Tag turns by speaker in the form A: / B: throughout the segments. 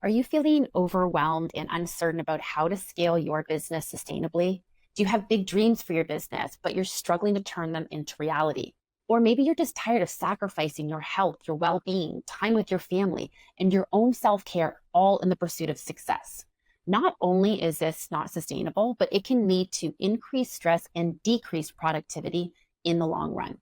A: Are you feeling overwhelmed and uncertain about how to scale your business sustainably? Do you have big dreams for your business, but you're struggling to turn them into reality? Or maybe you're just tired of sacrificing your health, your well being, time with your family, and your own self care all in the pursuit of success. Not only is this not sustainable, but it can lead to increased stress and decreased productivity in the long run.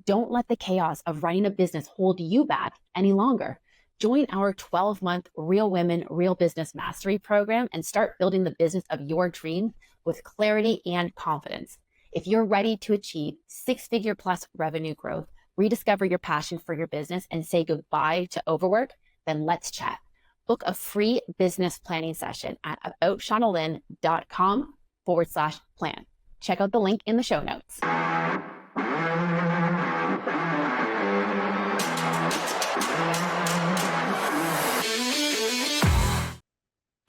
A: Don't let the chaos of running a business hold you back any longer. Join our 12-month Real Women, Real Business Mastery program and start building the business of your dream with clarity and confidence. If you're ready to achieve six-figure plus revenue growth, rediscover your passion for your business, and say goodbye to overwork, then let's chat. Book a free business planning session at aboutshaunaLynn.com/plan. Check out the link in the show notes.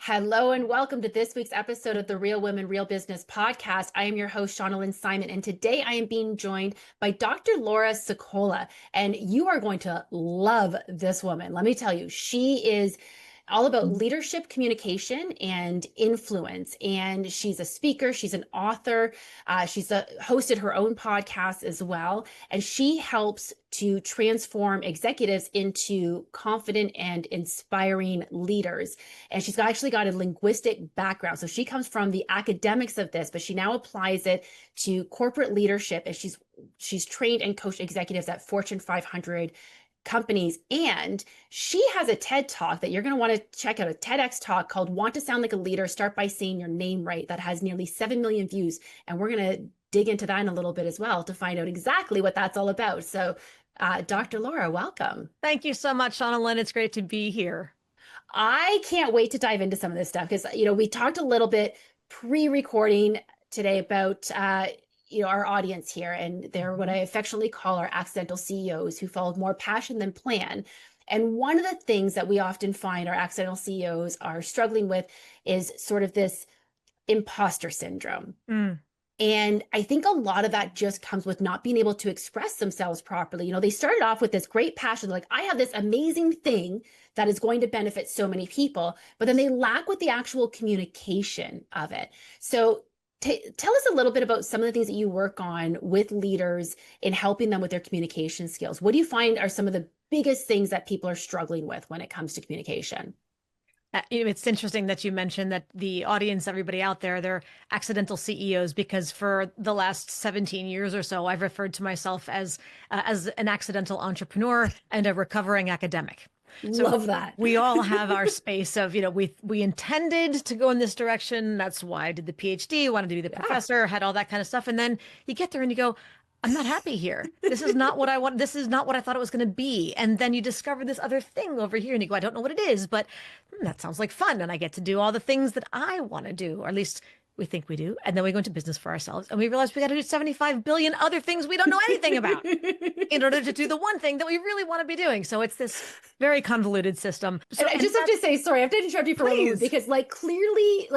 A: Hello and welcome to this week's episode of the Real Women, Real Business podcast. I am your host, Shauna Simon, and today I am being joined by Dr. Laura Sicola, and you are going to love this woman. Let me tell you, she is all about leadership, communication, and influence. And she's a speaker. She's an author. She's hosted her own podcast as well. And she helps to transform executives into confident and inspiring leaders. And she's actually got a linguistic background. So she comes from the academics of this, but she now applies it to corporate leadership. And she's trained and coached executives at Fortune 500 companies. And she has a TED talk that you're going to want to check out, a TEDx talk called Want to Sound Like a Leader, Start by Saying Your Name Right, that has nearly 7 million views. And we're going to dig into that in a little bit as well to find out exactly what that's all about. So Dr. Laura, welcome.
B: Thank you so much, Shauna Lynn. It's great to be here.
A: I can't wait to dive into some of this stuff because, we talked a little bit pre-recording today about our audience here, and they're what I affectionately call our accidental CEOs who followed more passion than plan. And one of the things that we often find our accidental CEOs are struggling with is sort of this imposter syndrome. And I think a lot of that just comes with not being able to express themselves properly. They started off with this great passion, like, I have this amazing thing that is going to benefit so many people, but then they lack with the actual communication of it. So tell us a little bit about some of the things that you work on with leaders in helping them with their communication skills. What do you find are some of the biggest things that people are struggling with when it comes to communication?
B: It's interesting that you mentioned that the audience, everybody out there, they're accidental CEOs, because for the last 17 years or so, I've referred to myself as an accidental entrepreneur and a recovering academic.
A: So love that.
B: We all have our space of, we intended to go in this direction. That's why I did the PhD, wanted to be the professor, had all that kind of stuff. And then you get there and you go, I'm not happy here. This is not what I want. This is not what I thought it was going to be. And then you discover this other thing over here and you go, I don't know what it is, but that sounds like fun. And I get to do all the things that I want to do, or at least we think we do. And then we go into business for ourselves and we realize we got to do 75 billion other things we don't know anything about in order to do the one thing that we really want to be doing. So it's this very convoluted system. So
A: I just have to say, sorry, I have to interrupt you for a moment, because clearly,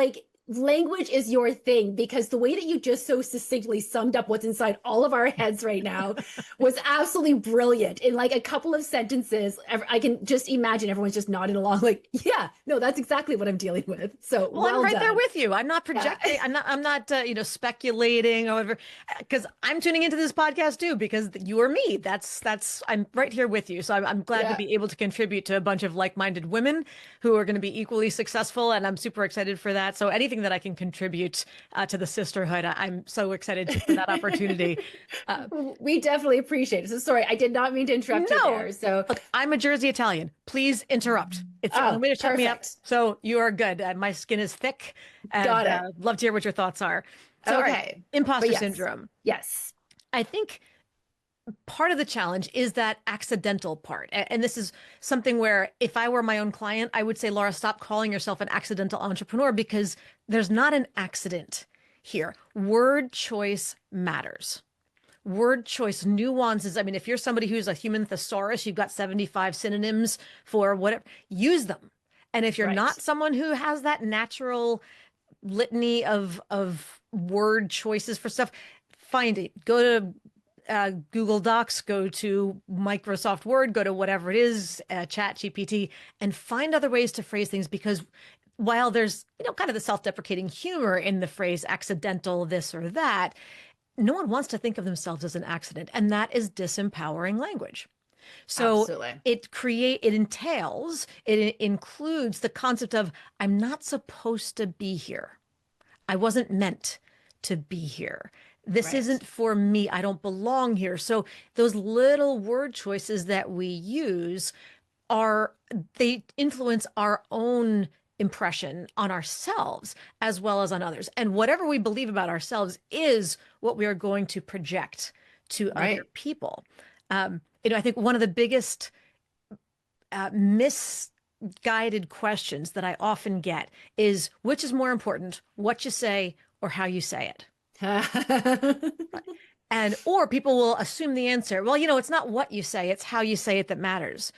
A: language is your thing, because the way that you just so succinctly summed up what's inside all of our heads right now was absolutely brilliant. In a couple of sentences, I can just imagine everyone's just nodding along yeah, no, that's exactly what I'm dealing with. So
B: well I'm right
A: done.
B: there with you. I'm not projecting. Yeah. I'm not speculating or whatever, because I'm tuning into this podcast too, because you are me. I'm right here with you. So I'm glad to be able to contribute to a bunch of like-minded women who are going to be equally successful. And I'm super excited for that. So anything that I can contribute to the sisterhood, I'm so excited for that opportunity.
A: We definitely appreciate it. So sorry, I did not mean to interrupt you there. So
B: look, I'm a Jersey Italian. Please interrupt. It's the only way to shut me up. So you are good. My skin is thick. And,
A: got it.
B: Love to hear what your thoughts are. So,
A: okay.
B: Right, imposter syndrome.
A: Yes.
B: I think part of the challenge is that accidental part. And this is something where if I were my own client, I would say, Laura, stop calling yourself an accidental entrepreneur, because there's not an accident here. Word choice matters. Word choice, nuances. I mean, if you're somebody who's a human thesaurus, you've got 75 synonyms for whatever, use them. And if you're not someone who has that natural litany of word choices for stuff, find it. Go to Google Docs, go to Microsoft Word, go to whatever it is, Chat GPT, and find other ways to phrase things. Because while there's, kind of the self-deprecating humor in the phrase accidental this or that, no one wants to think of themselves as an accident, and that is disempowering language. So
A: Absolutely.
B: it includes the concept of I'm not supposed to be here. I wasn't meant to be here. This
A: Right.
B: isn't for me. I don't belong here. So those little word choices that we use are they influence our own impression on ourselves as well as on others. And whatever we believe about ourselves is what we are going to project to other
A: Right.
B: people. I think one of the biggest misguided questions that I often get is which is more important, what you say or how you say it? And or people will assume the answer, well, it's not what you say, it's how you say it that matters.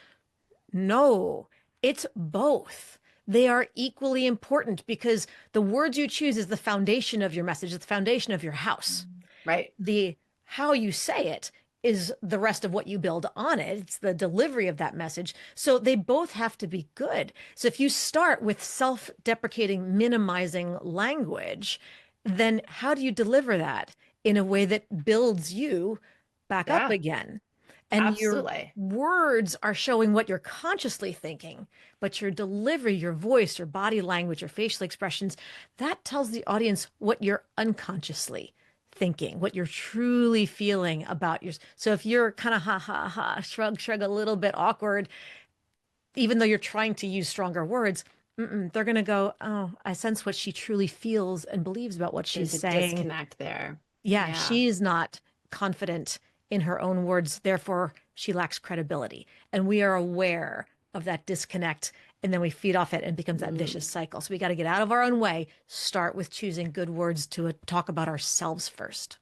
B: No, it's both. They are equally important because the words you choose is the foundation of your message, it's the foundation of your house.
A: Right.
B: The how you say it is the rest of what you build on it. It's the delivery of that message. So they both have to be good. So if you start with self-deprecating, minimizing language, then how do you deliver that in a way that builds you back up
A: Yeah,
B: again? And your
A: absolutely.
B: words are showing what you're consciously thinking, but your delivery, your voice, your body language, your facial expressions, that tells the audience what you're unconsciously thinking, what you're truly feeling about yours. So if you're kind of ha ha ha, shrug, shrug a little bit awkward, even though you're trying to use stronger words, they're going to go, oh, I sense what she truly feels and believes about what she's
A: There's a
B: saying.
A: disconnect there.
B: Yeah,
A: Yeah.
B: she's not confident in her own words, therefore she lacks credibility. And we are aware of that disconnect, and then we feed off it and it becomes that vicious
A: Mm.
B: cycle. So we got to get out of our own way, start with choosing good words to talk about ourselves first.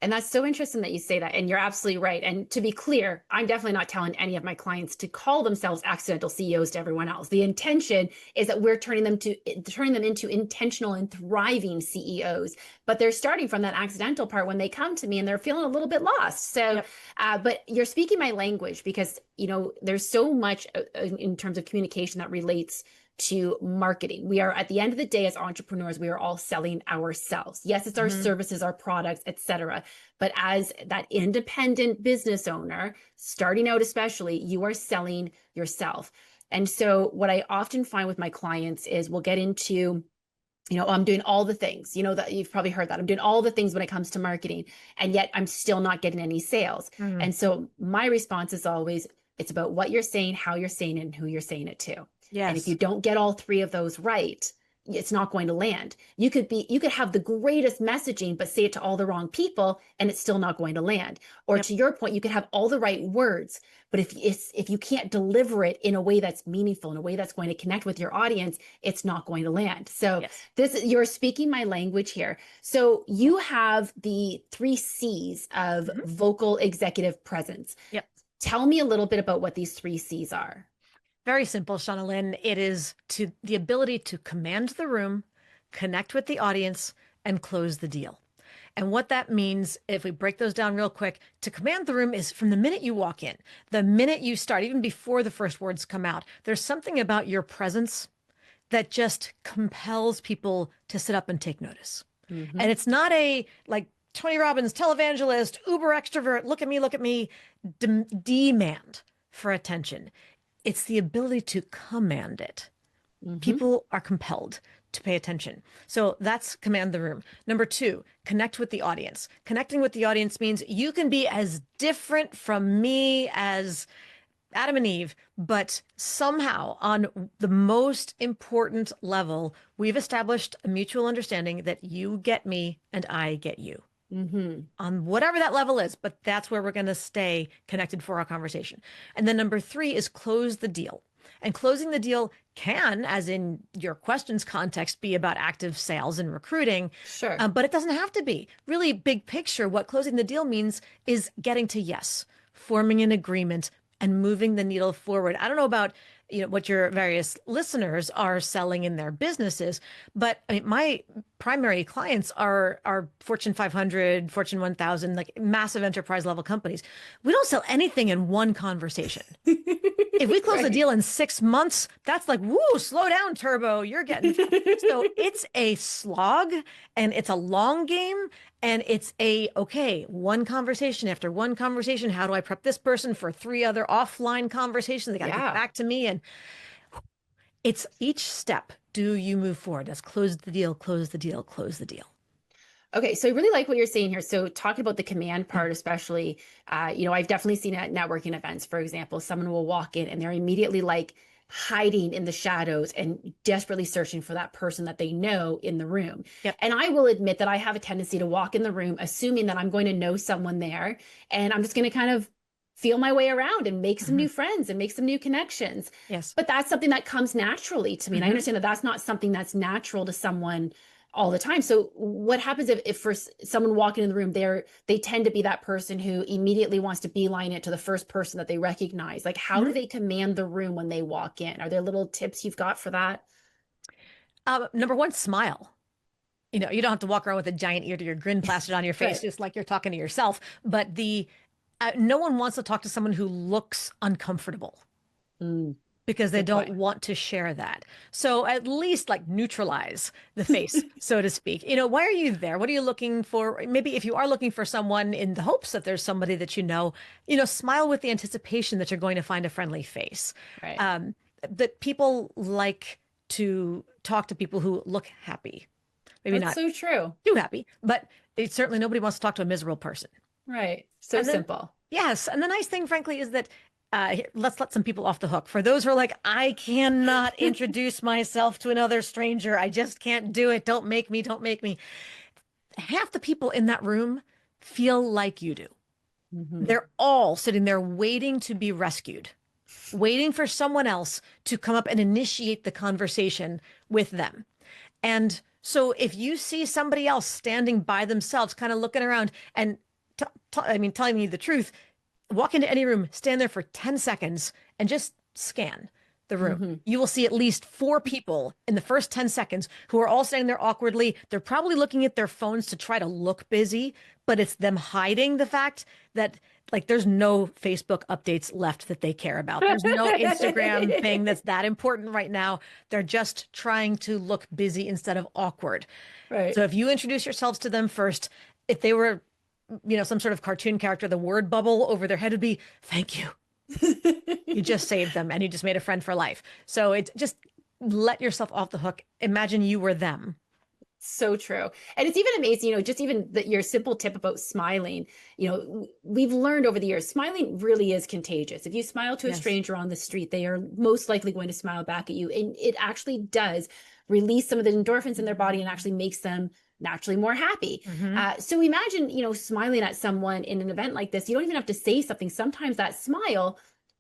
A: And that's so interesting that you say that. And you're absolutely right. And to be clear, I'm definitely not telling any of my clients to call themselves accidental CEOs to everyone else. The intention is that we're turning them into intentional and thriving CEOs. But they're starting from that accidental part when they come to me and they're feeling a little bit lost. So,
B: Yep.
A: but you're speaking my language because there's so much in terms of communication that relates to marketing. We are at the end of the day as entrepreneurs, we are all selling ourselves. Yes, it's our
B: Hmm.
A: services, our products, etc. But as that independent business owner, starting out especially, you are selling yourself. And so what I often find with my clients is we'll get into I'm doing all the things, that you've probably heard that I'm doing all the things when it comes to marketing, and yet I'm still not getting any sales.
B: Hmm.
A: And so my response is always, it's about what you're saying, how you're saying it, and who you're saying it to. And if you
B: Yes.
A: don't get all three of those right, it's not going to land. You could have the greatest messaging, but say it to all the wrong people, and it's still not going to land. Or
B: Yep.
A: to your point, you could have all the right words, but if you can't deliver it in a way that's meaningful, in a way that's going to connect with your audience, it's not going to land. So
B: Yes.
A: this you're speaking my language here. So you have the three C's of
B: Hmm.
A: vocal executive presence.
B: Yep.
A: Tell me a little bit about what these three C's are.
B: Very simple, Shauna Lynn. It is to the ability to command the room, connect with the audience, and close the deal. And what that means, if we break those down real quick, to command the room is from the minute you walk in, the minute you start, even before the first words come out, there's something about your presence that just compels people to sit up and take notice. And
A: Mm-hmm.
B: it's not a like Tony Robbins, televangelist, uber extrovert, look at me, demand for attention. It's the ability to command it.
A: Mm-hmm.
B: People are compelled to pay attention. So that's command the room. Number two, connect with the audience. Connecting with the audience means you can be as different from me as Adam and Eve, but somehow on the most important level, we've established a mutual understanding that you get me and I get you
A: Mm-hmm.
B: on whatever that level is, but that's where we're going to stay connected for our conversation. And then number three is close the deal. And closing the deal can, as in your questions context, be about active sales and recruiting,
A: Sure.
B: but it doesn't have to be. Really big picture, what closing the deal means is getting to yes, forming an agreement and moving the needle forward. I don't know about what your various listeners are selling in their businesses, but I mean, my primary clients are Fortune 500, Fortune 1000, like massive enterprise level companies. We don't sell anything in one conversation. If we close the
A: Right.
B: deal in 6 months, that's like, woo, slow down, turbo. You're getting so it's a slog and it's a long game. And it's okay, one conversation after one conversation. How do I prep this person for three other offline conversations? They got to get
A: Yeah.
B: back to me. And it's each step. Do you move forward? Let's close the deal, close the deal, close the deal.
A: Okay, so I really like what you're saying here. So talking about the command part, especially, I've definitely seen at networking events, for example, someone will walk in and they're immediately like hiding in the shadows and desperately searching for that person that they know in the room.
B: Yep.
A: And I will admit that I have a tendency to walk in the room assuming that I'm going to know someone there, and I'm just going to kind of feel my way around and make some
B: Hmm.
A: new friends and make some new connections.
B: Yes.
A: But that's something that comes naturally to me. And I
B: Hmm.
A: understand that that's not something that's natural to someone all the time. So what happens if for someone walking in the room, they tend to be that person who immediately wants to beeline it to the first person that they recognize? Like, how do
B: Hmm.
A: they command the room when they walk in? Are there little tips you've got for that?
B: Number one, smile. You don't have to walk around with a giant ear to your grin plastered on your face,
A: Right.
B: just like you're talking to yourself. But no one wants to talk to someone who looks uncomfortable
A: Mm,
B: because they
A: good
B: don't
A: point.
B: want to share that. So at least like neutralize the face, so to speak. Why are you there? What are you looking for? Maybe if you are looking for someone in the hopes that there's somebody that smile with the anticipation that you're going to find a friendly face.
A: Right.
B: Um, that people like to talk to people who look happy. Maybe
A: That's
B: not
A: so true.
B: too happy, but it's certainly nobody wants to talk to a miserable person.
A: Right. So
B: And then,
A: simple.
B: yes, and the nice thing, frankly, is that let's let some people off the hook. For those who are like, I cannot introduce myself to another stranger. I just can't do it. Don't make me. Don't make me. Half the people in that room feel like you do.
A: Hmm.
B: They're all sitting there waiting to be rescued, waiting for someone else to come up and initiate the conversation with them. And so if you see somebody else standing by themselves, kind of looking around and telling me the truth, walk into any room, stand there for 10 seconds and just scan the room.
A: Hmm.
B: You will see at least four people in the first 10 seconds who are all standing there awkwardly. They're probably looking at their phones to try to look busy, but it's them hiding the fact that like there's no Facebook updates left that they care about. There's no Instagram thing that's that important right now. They're just trying to look busy instead of awkward.
A: Right.
B: So if you introduce yourselves to them first, if they were, some sort of cartoon character, the word bubble over their head would be, thank you. You just saved them and you just made a friend for life. So it just let yourself off the hook. Imagine you were them.
A: So true. And it's even amazing, just even your simple tip about smiling, we've learned over the years, smiling really is contagious. If you smile to a
B: Yes.
A: stranger on the street, they are most likely going to smile back at you. And it actually does release some of the endorphins in their body and actually makes them naturally more happy.
B: Hmm.
A: So imagine, smiling at someone in an event like this. You don't even have to say something. Sometimes that smile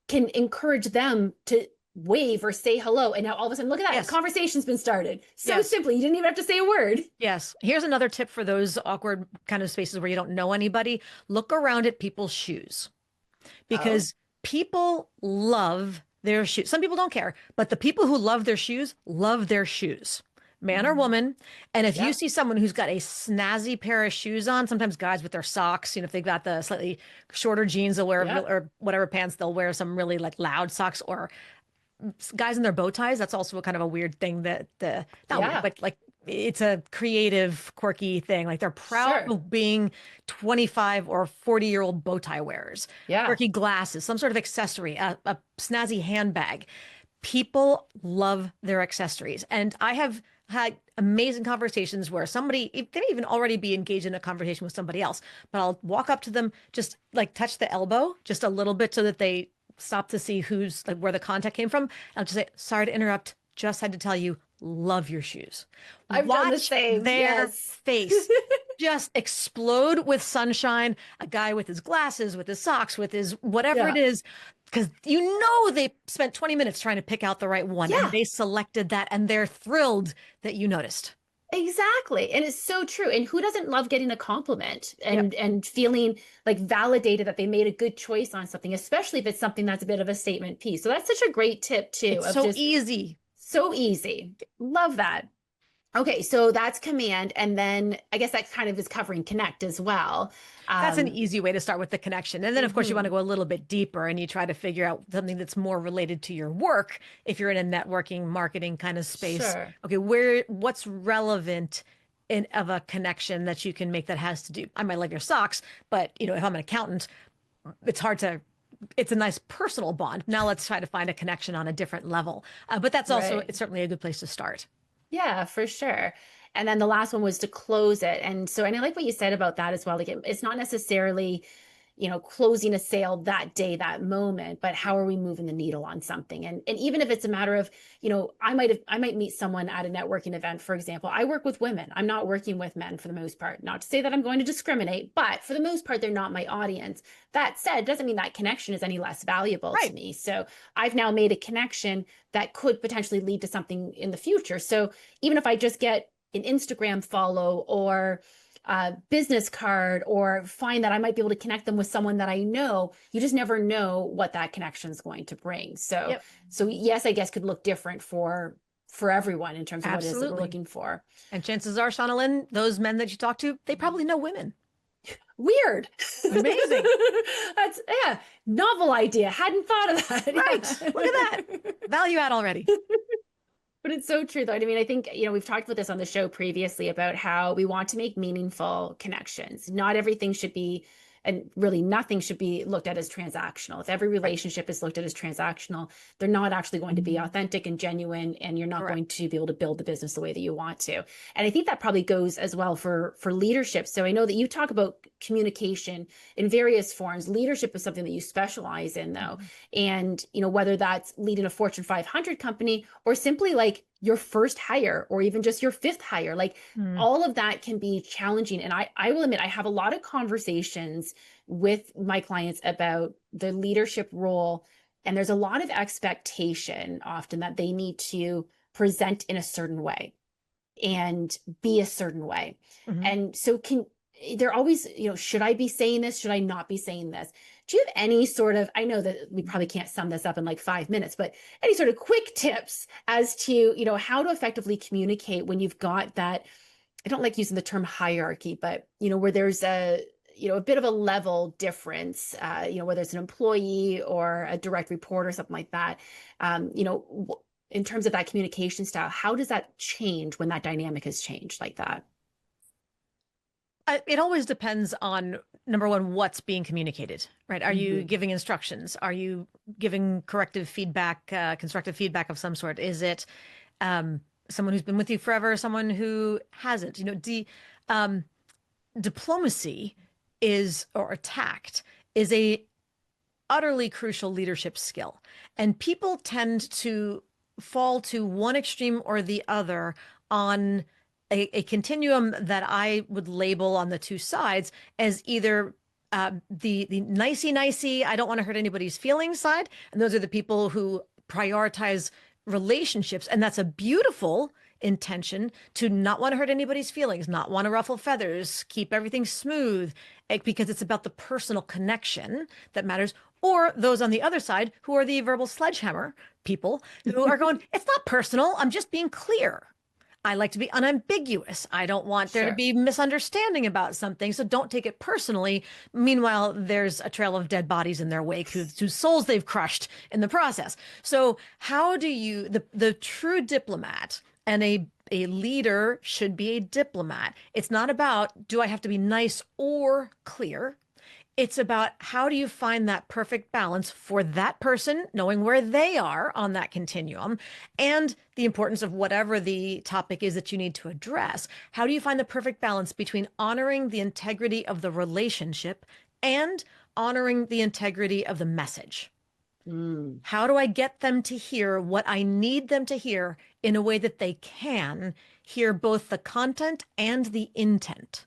A: can encourage them to wave or say hello. And now all of a sudden, look at that, a
B: Yes.
A: conversation's been started. So
B: Yes.
A: simply, you didn't even have to say a word.
B: Yes. Here's another tip for those awkward kind of spaces where you don't know anybody. Look around at people's shoes
A: Oh,
B: because people love their shoes. Some people don't care, but the people who love their shoes, man or
A: mm,
B: woman. And if you
A: yep,
B: see someone who's got a snazzy pair of shoes on, sometimes guys with their socks, if they've got the slightly shorter jeans, they'll wear
A: yep,
B: or whatever pants, they'll wear some really like loud socks or guys in their bow ties. That's also a kind of a weird thing that not weird,
A: yeah,
B: but like it's a creative, quirky thing. Like they're proud
A: sure,
B: of being 25 or 40-year-old bow tie wearers,
A: yeah.
B: quirky glasses, some sort of accessory, a snazzy handbag. People love their accessories. And I have had amazing conversations where they may even already be engaged in a conversation with somebody else, but I'll walk up to them, just like touch the elbow just a little bit so that they stop to see who's like where the contact came from. I'll just say, sorry to interrupt. Just had to tell you, love your shoes.
A: I've done the
B: Watch
A: same.
B: their
A: Yes.
B: face just explode with sunshine. A guy with his glasses, with his socks, with his whatever it
A: Yeah.
B: is, because they spent 20 minutes trying to pick out the right one and
A: Yeah.
B: they selected that and they're thrilled that you noticed.
A: Exactly. And it's so true. And who doesn't love getting a compliment
B: Yep.
A: and feeling like validated that they made a good choice on something, especially if it's something that's a bit of a statement piece. So that's such a great tip too
B: It's
A: of
B: so
A: just
B: easy.
A: so easy. Love that. Okay, so that's command, and then I guess that kind of is covering connect as well.
B: That's an
A: Um,
B: easy way to start with the connection. And then, of course, you want to
A: mhm.
B: go a little bit deeper and you try to figure out something that's more related to your work. If you're in a networking, marketing kind of space,
A: Sure.
B: okay, what's relevant of a connection that you can make that has to do? I might love your socks, but if I'm an accountant, it's hard to. It's a nice personal bond. Now let's try to find a connection on a different level. But that's also,
A: Right.
B: it's certainly a good place to start.
A: Yeah, for sure. And then the last one was to close it. And I like what you said about that as well. Like it's not necessarily, closing a sale that day, that moment, but how are we moving the needle on something? And even if it's a matter of, I might meet someone at a networking event, for example. I work with women. I'm not working with men for the most part. Not to say that I'm going to discriminate, but for the most part, they're not my audience. That said, doesn't mean that connection is any less valuable to
B: Right.
A: me. So I've now made a connection that could potentially lead to something in the future. So even if I just get an Instagram follow or a business card or find that I might be able to connect them with someone that I know, you just never know what that connection is going to bring. So,
B: Yep.
A: so yes, I guess could look different for everyone in terms of what it is that we're
B: Absolutely.
A: looking for.
B: And chances are, Shauna Lynn, those men that you talk to, they probably know women.
A: Weird.
B: Amazing.
A: That's yeah, novel idea. Hadn't thought of
B: Right. Look at that.
A: that. Yeah.
B: Value add already.
A: But it's so true, though. I mean, I think, we've talked about this on the show previously about how we want to make meaningful connections. Not everything should be, and really nothing should be looked at as transactional. If every
B: Right.
A: relationship is looked at as transactional, they're not actually going to be authentic and genuine, and you're not
B: Correct.
A: going to be able to build the business the way that you want to. And I think that probably goes as well for leadership. So I know that you talk about communication in various forms. Leadership is something that you specialize in, though.
B: Mhm.
A: And, whether that's leading a Fortune 500 company or simply like your first hire or even just your fifth hire, like
B: Mm.
A: all of that can be challenging. And I will admit, I have a lot of conversations with my clients about the leadership role. And there's a lot of expectation often that they need to present in a certain way and be a certain way.
B: Mhm.
A: And so they're always, should I be saying this? Should I not be saying this? Do you have any sort of, I know that we probably can't sum this up in like 5 minutes, but any sort of quick tips as to, how to effectively communicate when you've got that, I don't like using the term hierarchy, but, where there's a bit of a level difference, whether it's an employee or a direct report or something like that. In terms of that communication style, how does that change when that dynamic has changed like that?
B: It always depends on number one, what's being communicated, right? Are you
A: Hmm.
B: giving instructions? Are you giving corrective feedback, constructive feedback of some sort? Is it someone who's been with you forever, someone who hasn't? Um, diplomacy or tact is a utterly crucial leadership skill. And people tend to fall to one extreme or the other on a continuum that I would label on the two sides as either the nicey, I don't want to hurt anybody's feelings side. And those are the people who prioritize relationships. And that's a beautiful intention to not want to hurt anybody's feelings, not want to ruffle feathers, keep everything smooth, because it's about the personal connection that matters. Or those on the other side who are the verbal sledgehammer people who are going, it's not personal. I'm just being clear. I like to be unambiguous. I don't want there to
A: Sure.
B: be misunderstanding about something, so don't take it personally. Meanwhile, there's a trail of dead bodies in their wake whose souls they've crushed in the process. So, how do you, the true diplomat and a leader should be a diplomat? It's not about do I have to be nice or clear? It's about how do you find that perfect balance for that person, knowing where they are on that continuum, and the importance of whatever the topic is that you need to address. How do you find the perfect balance between honoring the integrity of the relationship and honoring the integrity of the message?
A: Mm.
B: How do I get them to hear what I need them to hear in a way that they can hear both the content and the intent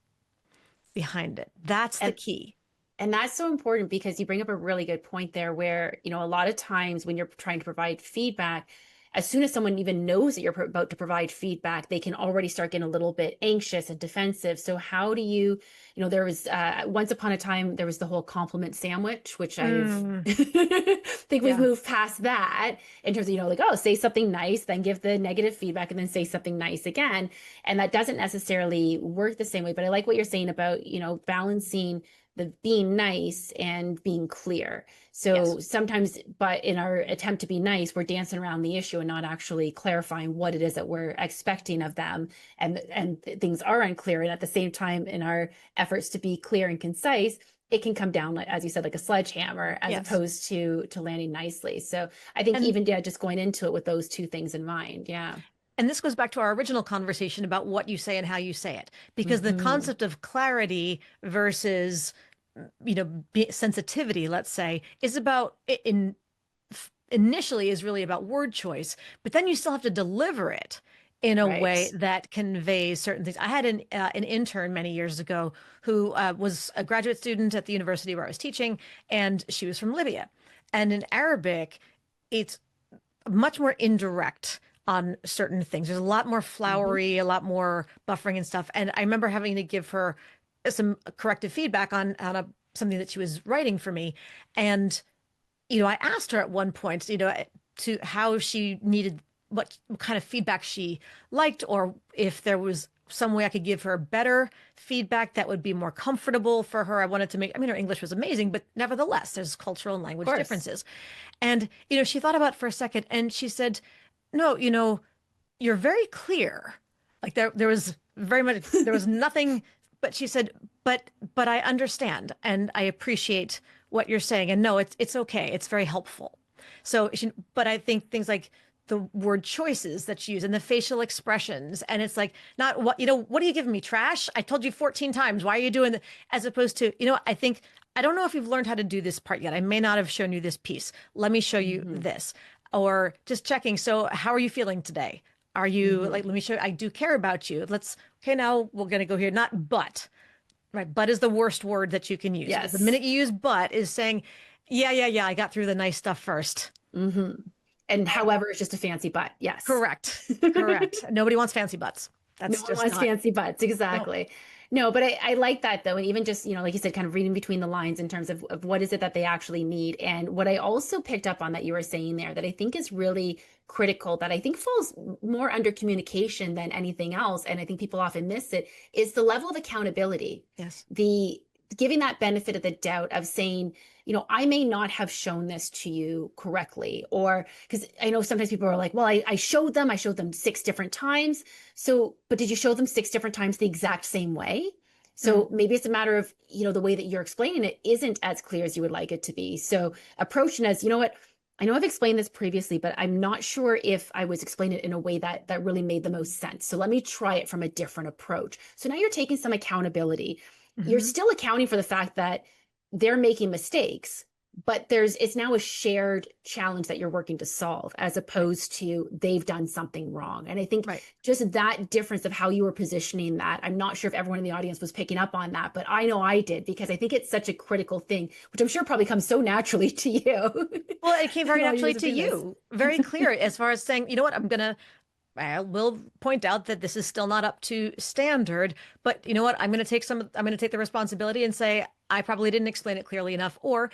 B: behind it? That's the
A: And
B: key.
A: And that's so important because you bring up a really good point there where, a lot of times when you're trying to provide feedback, as soon as someone even knows that you're about to provide feedback, they can already start getting a little bit anxious and defensive. So how do you, there was once upon a time there was the whole compliment sandwich, which I've
B: Mm,
A: think we've
B: yeah.
A: moved past that in terms of, like, oh, say something nice, then give the negative feedback, and then say something nice again. And that doesn't necessarily work the same way. But I like what you're saying about, balancing the being nice and being clear.
B: Yes.
A: So sometimes, but in our attempt to be nice, we're dancing around the issue and not actually clarifying what it is that we're expecting of them. And things are unclear. And at the same time, in our efforts to be clear and concise, it can come down, like, as you said, like a sledgehammer, as
B: Yes.
A: opposed to landing nicely. So I think
B: And
A: even, yeah, just going into it with those two things in mind. Yeah.
B: And this goes back to our original conversation about what you say and how you say it, because the
A: Hmm.
B: concept of clarity versus, sensitivity, let's say, is about in initially is really about word choice, but then you still have to deliver it in a way
A: Right.
B: that conveys certain things. I had an intern many years ago who was a graduate student at the university where I was teaching, and she was from Libya. And in Arabic, it's much more indirect on certain things. There's a lot more
A: Hmm.
B: flowery, a lot more buffering and stuff. And I remember having to give her some corrective feedback on something that she was writing for me. And, I asked her at one point, to how she needed what kind of feedback she liked, or if there was some way I could give her better feedback that would be more comfortable for her. I wanted to make, I mean, her English was amazing, but nevertheless, there's cultural and
A: Of
B: language
A: course.
B: differences. And, she thought about it for a second and she said, no, you're very clear. Like there was very much, there was nothing, but she said, but I understand and I appreciate what you're saying. And no, it's okay. It's very helpful. So, but I think things like the word choices that you use and the facial expressions, and it's like, not what, what are you giving me, trash? I told you 14 times. Why are you doing that? As opposed to, I think, I don't know if you've learned how to do this part yet. I may not have shown you this piece. Let me show you
A: Hmm.
B: this. Or just checking. So, how are you feeling today? Are you
A: Hmm.
B: like, let me show you, I do care about you. Okay, now we're going to go here. Not but, right? But is the worst word that you can use. Because the
A: Yes.
B: minute you use but is saying, yeah, yeah, yeah, I got through the nice stuff first.
A: Hmm. And
B: And
A: however, it's just a fancy butt. Yes.
B: correct, correct. Nobody wants fancy butts.
A: No
B: That's
A: one
B: just
A: wants
B: not,
A: fancy butts.
B: no.
A: Exactly. No, but I like that though. And even just, like you said, kind of reading between the lines in terms of what is it that they actually need. And what I also picked up on that you were saying there that I think is really critical, that I think falls more under communication than anything else. And I think people often miss it, is the level of accountability.
B: Yes.
A: The giving that benefit of the doubt of saying, I may not have shown this to you correctly. Or because I know sometimes people are like, well, I showed them 6 different times. So, but did you show them 6 different times the exact same way?
B: Mm,
A: So maybe it's a matter of, the way that you're explaining it isn't as clear as you would like it to be. So approaching as, what, I know I've explained this previously, but I'm not sure if I was explaining it in a way that really made the most sense. So let me try it from a different approach. So now you're taking some accountability. You're
B: hmm.
A: still accounting for the fact that they're making mistakes, but it's now a shared challenge that you're working to solve, as
B: Right,
A: opposed to they've done something wrong. And I think
B: right.
A: just that difference of how you were positioning that, I'm not sure if everyone in the audience was picking up on that, but I know I did, because I think it's such a critical thing, which I'm sure probably comes so naturally to you
B: Well, it came
A: in
B: very
A: all
B: naturally
A: years of
B: to
A: doing this.
B: you, very clear as far as saying, you know what, I will point out that this is still not up to standard, but you know what? I'm going to take the responsibility and say, I probably didn't explain it clearly enough. Or,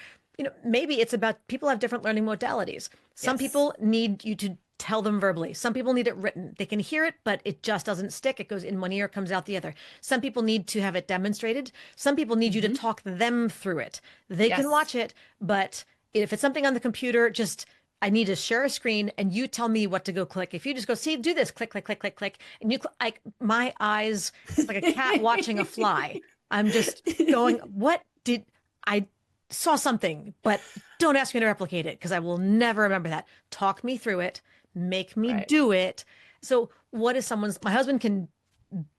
B: maybe it's about people have different learning modalities. Some
A: Yes.
B: people need you to tell them verbally. Some people need it written. They can hear it, but it just doesn't stick. It goes in one ear, comes out the other. Some people need to have it demonstrated. Some people need you to
A: Hmm.
B: talk them through it. They can
A: Yes.
B: watch it, but if it's something on the computer, just I need to share a screen and you tell me what to go click. If you just go, see, do this, click, click, click, click, click, and like my eyes, it's like a cat watching a fly. I'm just going, what did I saw something, but don't ask me to replicate it because I will never remember that. Talk me through it, make me
A: Right.
B: do it. So, what is my husband can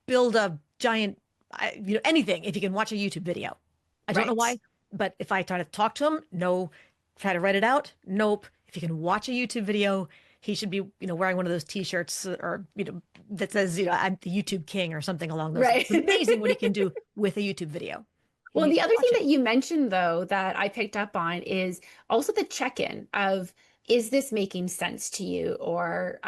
B: build a giant, anything if you can watch a YouTube video. I don't know
A: Right.
B: why, but if I try to talk to him, no. Try to write it out, nope. If you can watch a YouTube video, he should be, wearing one of those T-shirts or, that says, I'm the YouTube king or something along those lines.
A: Right.
B: It's amazing what he can do with a YouTube video. You
A: Well,
B: need
A: the
B: to
A: other thing
B: watch it.
A: that you mentioned, though, that I picked up on is also the check in of, is this making sense to you? Or,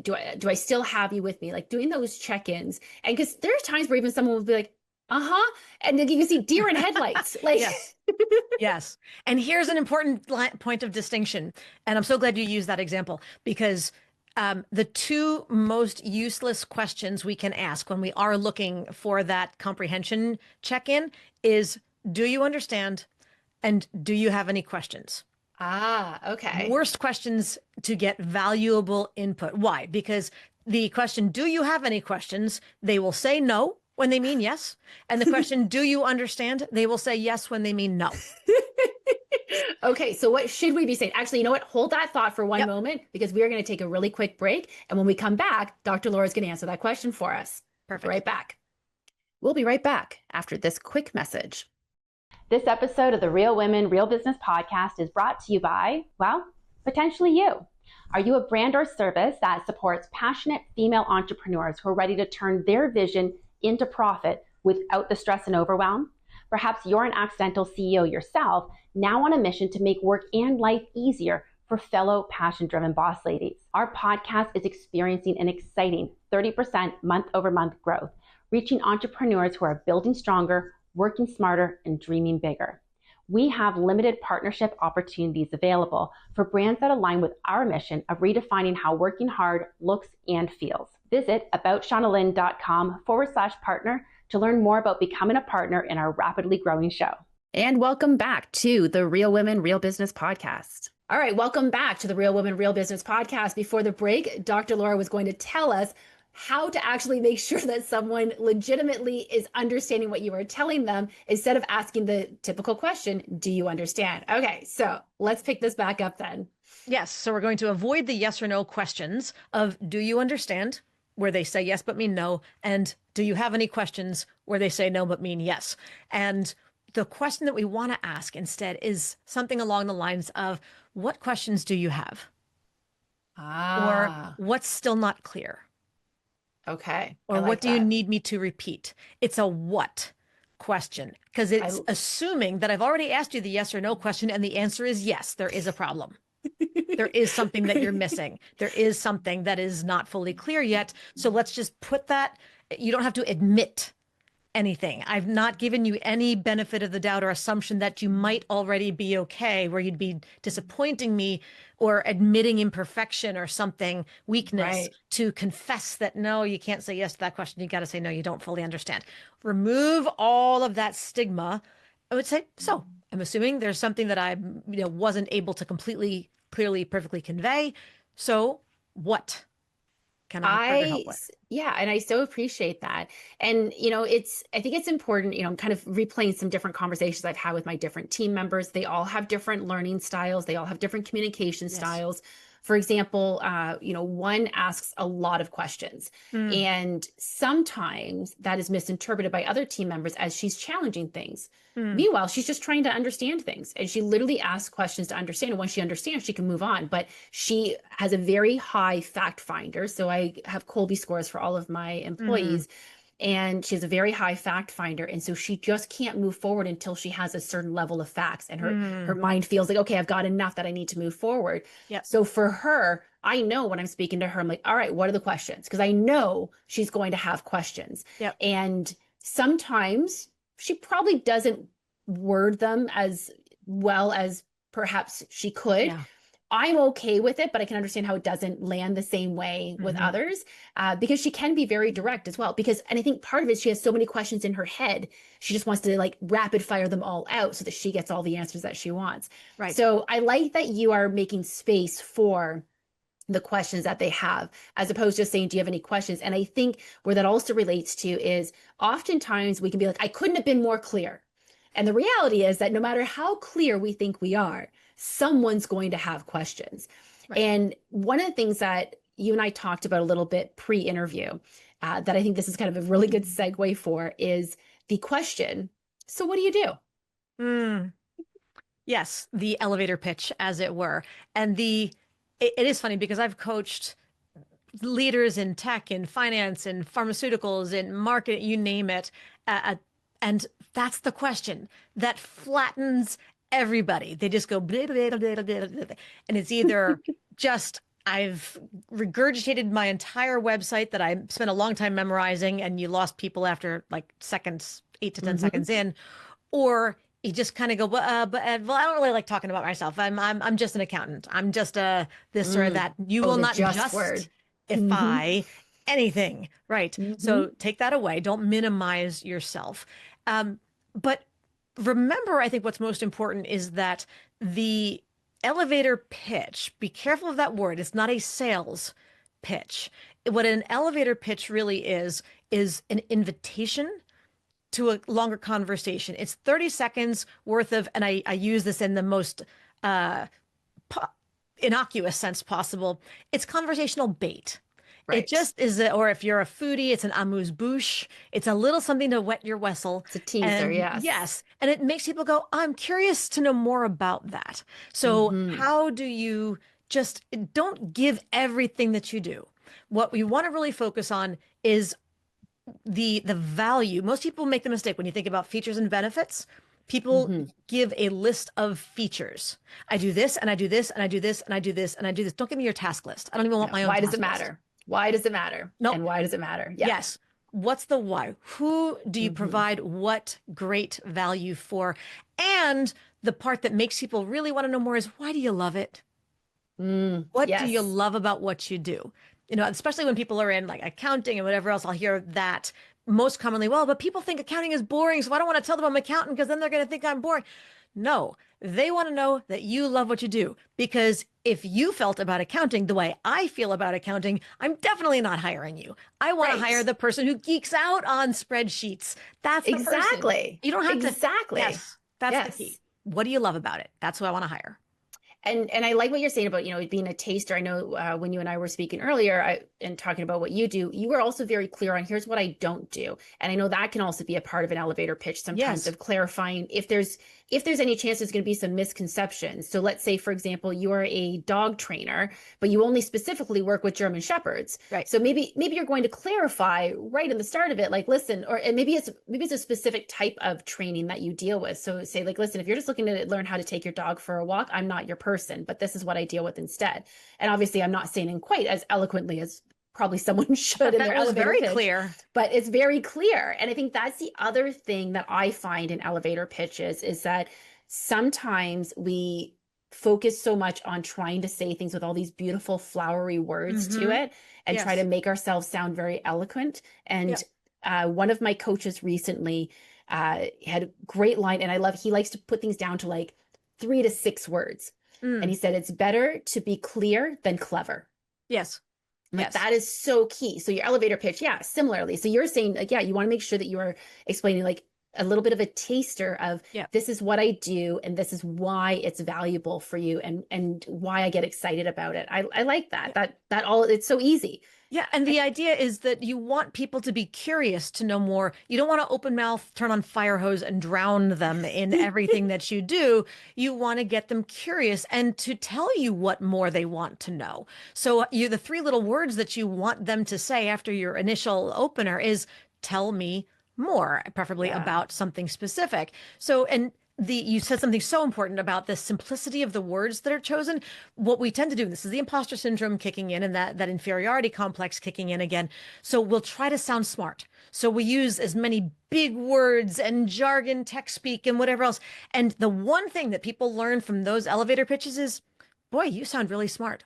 A: do I still have you with me? Like doing those check-ins. And because there's times where even someone will be like, uh-huh. And then you can see deer in headlights. Like,
B: Yes. Yes. And here's an important point of distinction. And I'm so glad you used that example because the two most useless questions we can ask when we are looking for that comprehension check-in is, do you understand? And do you have any questions?
A: okay.
B: Worst questions to get valuable input. Why? Because the question, do you have any questions? They will say no when they mean yes. And the question, do you understand? They will say yes when they mean no.
A: Okay, so what should we be saying? Actually, you know what? Hold that thought for one
B: Yep.
A: moment because we are going to take a really quick break. And when we come back, Dr. Laura is going to answer that question for us.
B: Perfect.
A: Right back. We'll be right back after this quick message. This episode of the Real Women, Real Business podcast is brought to you by, well, potentially you. Are you a brand or service that supports passionate female entrepreneurs who are ready to turn their vision into profit without the stress and overwhelm? Perhaps you're an accidental CEO yourself, now on a mission to make work and life easier for fellow passion-driven boss ladies. Our podcast is experiencing an exciting 30% month-over-month growth, reaching entrepreneurs who are building stronger, working smarter, and dreaming bigger. We have limited partnership opportunities available for brands that align with our mission of redefining how working hard looks and feels. Visit aboutshaunaLynn.com/partner to learn more about becoming a partner in our rapidly growing show. And welcome back to the Real Women, Real Business podcast. All right, welcome back to the Real Women, Real Business podcast. Before the break, Dr. Laura was going to tell us how to actually make sure that someone legitimately is understanding what you are telling them instead of asking the typical question, do you understand? Okay, so let's pick this back up then.
B: Yes. So we're going to avoid the yes or no questions of, do you understand? Where they say yes but mean no, and do you have any questions? Where they say no but mean yes. And the question that we want to ask instead is something along the lines of, what questions do you have? Or what's still not clear?
A: Okay. I
B: Or what
A: like
B: do you
A: that.
B: need me to repeat? It's a what question because it's assuming that I've already asked you the yes or no question and the answer is yes, there is a problem. There is something that you're missing. There is something that is not fully clear yet. So let's just put that. You don't have to admit anything. I've not given you any benefit of the doubt or assumption that you might already be okay, where you'd be disappointing me or admitting imperfection or something, weakness,
A: Right.
B: to confess that no, you can't say yes to that question. You got to say no, you don't fully understand. Remove all of that stigma. I would say, so I'm assuming there's something that I, wasn't able to completely, clearly, perfectly convey. So what can I further help with?
A: Yeah, and I so appreciate that. And, I think it's important, I'm kind of replaying some different conversations I've had with my different team members. They all have different learning styles, they all have different communication
B: Yes.
A: styles. For example, one asks a lot of questions,
B: Mm,
A: and sometimes that is misinterpreted by other team members as she's challenging things.
B: mm,
A: Meanwhile, she's just trying to understand things, and she literally asks questions to understand. And once she understands, she can move on. But she has a very high fact finder. So I have Colby scores for all of my
B: mm,
A: employees, and she has a very high fact finder. And so she just can't move forward until she has a certain level of facts, and her
B: mm.
A: mind feels like, okay, I've got enough that I need to move forward.
B: Yep.
A: So for her, I know when I'm speaking to her, I'm like, all right, what are the questions? Because I know she's going to have questions.
B: Yep.
A: And sometimes she probably doesn't word them as well as perhaps she could.
B: Yeah.
A: I'm okay with it, but I can understand how it doesn't land the same way with
B: Hmm.
A: others, because she can be very direct as well. And I think part of it, she has so many questions in her head. She just wants to like rapid fire them all out so that she gets all the answers that she wants.
B: Right.
A: So I like that you are making space for the questions that they have, as opposed to just saying, do you have any questions? And I think where that also relates to is oftentimes we can be like, I couldn't have been more clear. And the reality is that no matter how clear we think we are, someone's going to have questions.
B: Right.
A: And one of the things that you and I talked about a little bit pre-interview, that I think this is kind of a really good segue for, is the question, so what do you do?
B: Mm. Yes, the elevator pitch, as it were. And it is funny because I've coached leaders in tech, in finance, in pharmaceuticals, in market, you name it. And that's the question that flattens everybody. They just go blah, blah, blah, blah, blah, blah. And it's either just I've regurgitated my entire website that I spent a long time memorizing and you lost people after like seconds, 8 to 10 seconds
A: Hmm.
B: in, or you just kind of go, well, I don't really like talking about myself. I'm just an accountant. I'm just a this or
A: Mm.
B: that. You
A: Oh,
B: will
A: the
B: not
A: just word. Hmm.
B: justify anything, right?
A: Hmm.
B: So take that away. Don't minimize yourself. But remember, I think what's most important is that the elevator pitch, be careful of that word. It's not a sales pitch. What an elevator pitch really is an invitation to a longer conversation. It's 30 seconds worth of, and I use this in the most uh, innocuous sense possible. It's conversational bait. It
A: Right.
B: just is, or if you're a foodie, it's an amuse-bouche. It's a little something to wet your whistle.
A: It's a teaser,
B: And
A: yes.
B: yes, and it makes people go, I'm curious to know more about that. So,
A: Hmm.
B: how do you just don't give everything that you do? What we want to really focus on is the value. Most people make the mistake when you think about features and benefits. People
A: Hmm.
B: give a list of features. I do this and I do this and I do this and I do this and I do this. Don't give me your task list. I don't even want
A: No.
B: my own
A: Why does it
B: task list.
A: matter? Why does it matter?
B: No.
A: And why does it matter? Yeah.
B: Yes. What's the why? Who do you
A: Hmm.
B: provide what great value for? And the part that makes people really want to know more is why do you love it?
A: Mm.
B: What do you
A: Yes.
B: love about what you do? Especially when people are in like accounting and whatever else, I'll hear that most commonly, well, but people think accounting is boring, so I don't want to tell them I'm an accountant because then they're going to think I'm boring. No, they want to know that you love what you do because if you felt about accounting the way I feel about accounting, I'm definitely not hiring you. I want to hire
A: Right.
B: the person who geeks out on spreadsheets. That's the person.
A: Exactly.
B: You don't have to,
A: Exactly.
B: yes, that's the key.
A: Yes.
B: What do you love about it? That's who I want to hire.
A: And I like what you're saying about, being a taster. I know when you and I were speaking earlier, and talking about what you do, you were also very clear on here's what I don't do. And I know that can also be a part of an elevator pitch sometimes,
B: Yes.
A: of clarifying if there's any chance there's going to be some misconceptions. So let's say, for example, you are a dog trainer, but you only specifically work with German Shepherds.
B: Right.
A: So maybe you're going to clarify right in the start of it, like, listen, and maybe it's a specific type of training that you deal with. So say, like, listen, if you're just looking to learn how to take your dog for a walk, I'm not your person, but this is what I deal with instead. And obviously, I'm not saying it quite as eloquently as probably someone
B: I
A: should
B: thought
A: in
B: that
A: their
B: was
A: elevator
B: very
A: pitch,
B: clear.
A: but it's very clear. And I think that's the other thing that I find in elevator pitches is that sometimes we focus so much on trying to say things with all these beautiful flowery words to
B: Mm-hmm.
A: it and try to
B: Yes.
A: make ourselves sound very eloquent. And
B: Yep.
A: one of my coaches recently had a great line, and I love, he likes to put things down to like 3 to 6 words. And
B: Mm.
A: he said, it's better to be clear than clever.
B: Yes.
A: Like,
B: Yes.
A: that is so key. So your elevator pitch, yeah, similarly. So you're saying, like, yeah, you want to make sure that you are explaining like a little bit of a taster of
B: Yep.
A: this is what I do and this is why it's valuable for you and why I get excited about it. I like that.
B: Yep.
A: That all, it's so easy.
B: Yeah, and the idea is that you want people to be curious to know more. You don't want to open mouth, turn on fire hose, and drown them in everything that you do. You want to get them curious and to tell you what more they want to know. So the three little words that you want them to say after your initial opener is tell me more, preferably
A: Yeah.
B: about something specific. So, and you said something so important about the simplicity of the words that are chosen. What we tend to do, this is the imposter syndrome kicking in and that inferiority complex kicking in again. So we'll try to sound smart. So we use as many big words and jargon, tech speak, and whatever else. And the one thing that people learn from those elevator pitches is, boy, you sound really smart.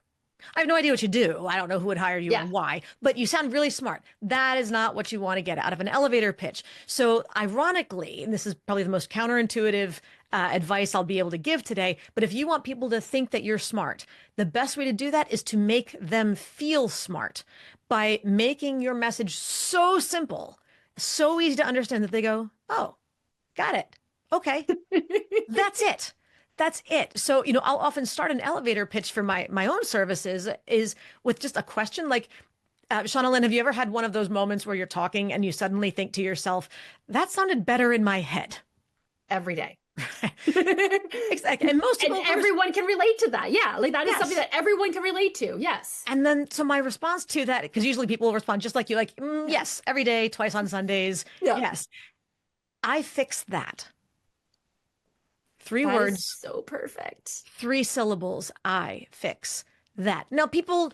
B: I have no idea what you do. I don't know who would hire you or
A: Yeah.
B: why, but you sound really smart. That is not what you want to get out of an elevator pitch. So, ironically, and this is probably the most counterintuitive advice I'll be able to give today, but if you want people to think that you're smart, the best way to do that is to make them feel smart by making your message so simple, so easy to understand that they go, oh, got it. Okay, that's it. That's it. So, I'll often start an elevator pitch for my own services is with just a question like, Shauna Lynn, have you ever had one of those moments where you're talking and you suddenly think to yourself, that sounded better in my head?
A: Every day.
B: Exactly. And most
A: And
B: people,
A: everyone can relate to that. Yeah. Like, that is something
B: yes.
A: that everyone can relate to. Yes.
B: And then, so my response to that, because usually people will respond just like you, like,
A: Yeah.
B: yes, every day, twice on Sundays.
A: Yeah.
B: Yes. I fix that. Three
A: That is
B: words,
A: so perfect.
B: three syllables. I fix that. Now, people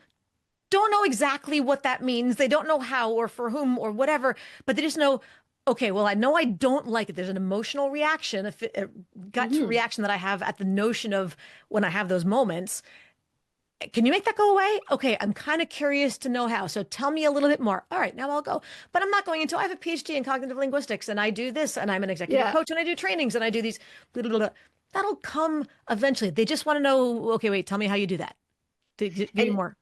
B: don't know exactly what that means. They don't know how or for whom or whatever, but they just know, okay, well, I know I don't like it. There's an emotional reaction, a gut
A: Hmm.
B: reaction that I have at the notion of when I have those moments. Can you make that go away? Okay, I'm kind of curious to know how. So tell me a little bit more. All right, now I'll go. But I'm not going until I have a PhD in cognitive linguistics and I do this and I'm an executive
A: Yeah.
B: coach and I do trainings and I do these. Blah, blah, blah. That'll come eventually. They just want to know, okay, wait, tell me how you do that. Give me
A: And
B: more.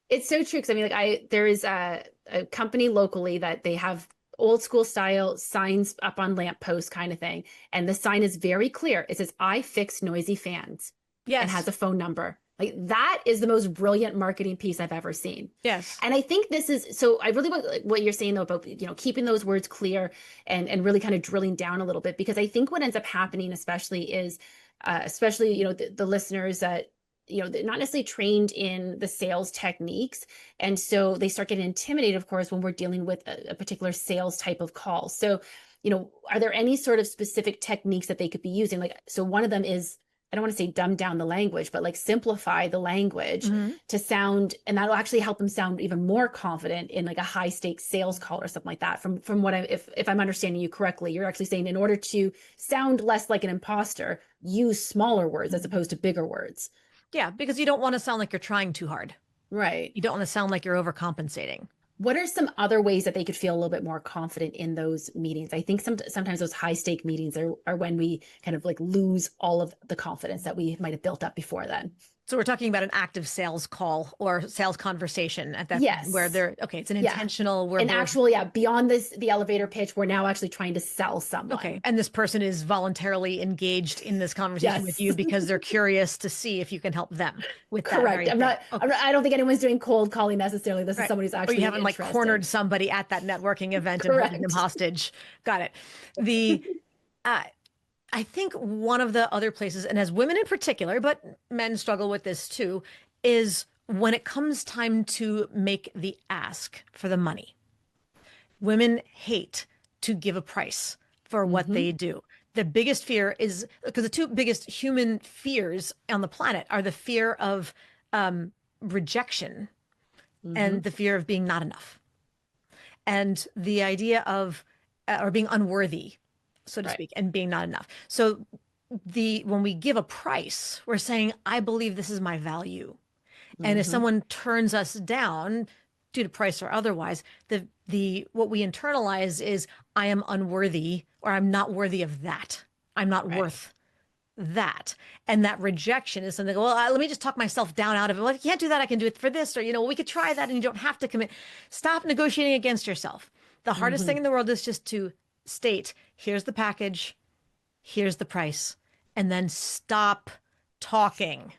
A: it's so true because I mean, like there is a company locally that they have old school style signs up on lampposts kind of thing, and the sign is very clear. It says, "I fix noisy fans," and has
B: Yes,
A: a phone number. Like that is the most brilliant marketing piece I've ever seen.
B: yes.
A: And I think this is so. I really want like, what you're saying though about keeping those words clear and really kind of drilling down a little bit because I think what ends up happening, especially is, especially the listeners that they're not necessarily trained in the sales techniques, and so they start getting intimidated, of course, when we're dealing with a particular sales type of call. So, are there any sort of specific techniques that they could be using? Like, so one of them is I don't want to say dumb down the language, but like simplify the language
B: Hmm.
A: to sound, and that'll actually help them sound even more confident in like a high stakes sales call or something like that. From what if I'm understanding you correctly, you're actually saying in order to sound less like an imposter, use smaller words as opposed to bigger words.
B: Yeah, because you don't want to sound like you're trying too hard.
A: Right.
B: You don't want to sound like you're overcompensating.
A: What are some other ways that they could feel a little bit more confident in those meetings? I think sometimes those high stake meetings are when we kind of like lose all of the confidence that we might have built up before then.
B: So we're talking about an active sales call or sales conversation at that point where
A: Yes.
B: they're okay, it's an
A: Yeah.
B: intentional, we're
A: An
B: both
A: actual, yeah, beyond the elevator pitch, we're now actually trying to sell
B: okay.
A: someone.
B: And this person is voluntarily engaged in this conversation with
A: Yes.
B: you because they're curious to see if you can help them with that
A: Correct.
B: very thing. Okay.
A: I don't think anyone's doing cold calling necessarily. This is
B: Right.
A: someone who's
B: Or you
A: actually
B: haven't like cornered
A: interested.
B: somebody at that networking event and holding them
A: Correct.
B: hostage. Got it. The uh, I think one of the other places, and as women in particular, but men struggle with this too, is when it comes time to make the ask for the money. Women hate to give a price for what
A: Hmm.
B: they do. The biggest fear is because the two biggest human fears on the planet are the fear of rejection
A: Hmm.
B: and the fear of being not enough. And the idea of or being unworthy, so to
A: Right.
B: speak, and being not enough. So the when we give a price, we're saying, I believe this is my value. And if
A: Hmm.
B: someone turns us down due to price or otherwise, the what we internalize is I am unworthy or I'm not worthy of that. I'm not
A: Right.
B: worth that. And that rejection is something, well, let me just talk myself down out of it. Well, if you can't do that, I can do it for this. Or, we could try that and you don't have to commit. Stop negotiating against yourself. The hardest
A: Hmm.
B: thing in the world is just to state, here's the package, here's the price, and then stop talking.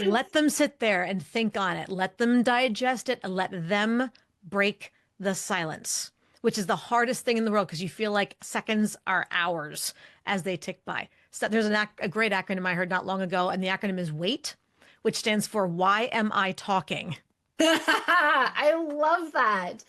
B: Let them sit there and think on it. Let them digest it and let them break the silence, which is the hardest thing in the world because you feel like seconds are hours as they tick by. So there's a great acronym I heard not long ago, and the acronym is WAIT, which stands for Why Am I Talking?
A: I love that.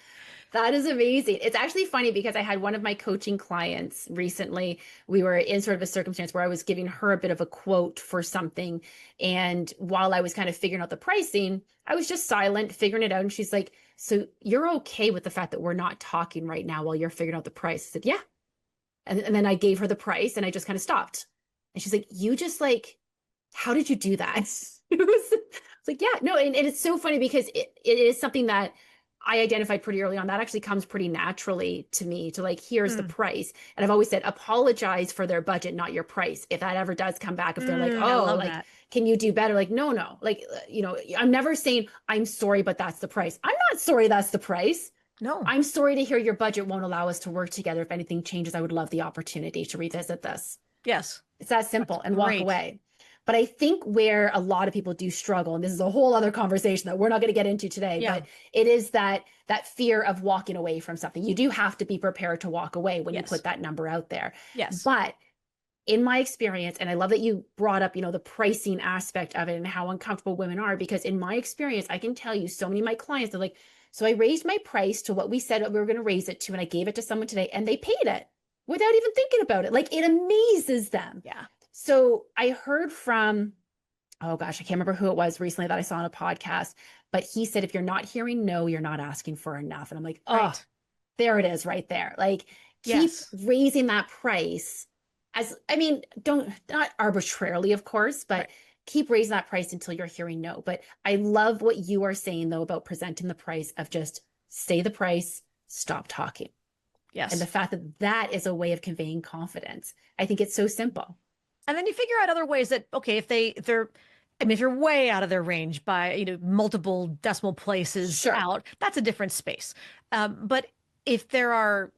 A: That is amazing. It's actually funny because I had one of my coaching clients recently. We were in sort of a circumstance where I was giving her a bit of a quote for something. And while I was kind of figuring out the pricing, I was just silent, figuring it out. And she's like, "So you're okay with the fact that we're not talking right now while you're figuring out the price?" I said, "Yeah." And then I gave her the price and I just kind of stopped. And she's like, "You just like, how did you do that?" It's like, yeah, no, and it's so funny because it is something that I identified pretty early on. That actually comes pretty naturally to me to like, here's the price. And I've always said, apologize for their budget, not your price. If that ever does come back, if they're like,
B: I
A: oh,
B: love
A: like,
B: that.
A: can you do better? Like, no, no. Like, I'm never saying I'm sorry, but that's the price. I'm not sorry, that's the price.
B: No.
A: I'm sorry to hear your budget won't allow us to work together. If anything changes, I would love the opportunity to revisit this.
B: Yes.
A: It's that
B: That's
A: simple and walk
B: great.
A: away. But I think where a lot of people do struggle, and this is a whole other conversation that we're not going to get into today,
B: Yeah.
A: but it is that fear of walking away from something. You do have to be prepared to walk away when you
B: Yes.
A: put that number out there.
B: Yes.
A: But in my experience, and I love that you brought up, the pricing aspect of it and how uncomfortable women are, because in my experience, I can tell you so many of my clients are like, so I raised my price to what we said we were going to raise it to, and I gave it to someone today and they paid it. without even thinking about it. Like it amazes them.
B: Yeah.
A: So I heard from, oh gosh, I can't remember who it was recently that I saw on a podcast, but he said, if you're not hearing no, you're not asking for enough. And I'm like, oh,
B: Right.
A: there it is right there. Like keep
B: Yes.
A: raising that price as, I mean, don't, not arbitrarily, of course, but
B: Right.
A: keep raising that price until you're hearing no. But I love what you are saying though about presenting the price of just say the price, stop talking. And the
B: Yes.
A: fact that that is a way of conveying confidence. I think it's so simple.
B: And then you figure out other ways that, okay, if they're, I mean, if you're way out of their range by, multiple decimal places
A: Sure.
B: out, that's a different space. But if there are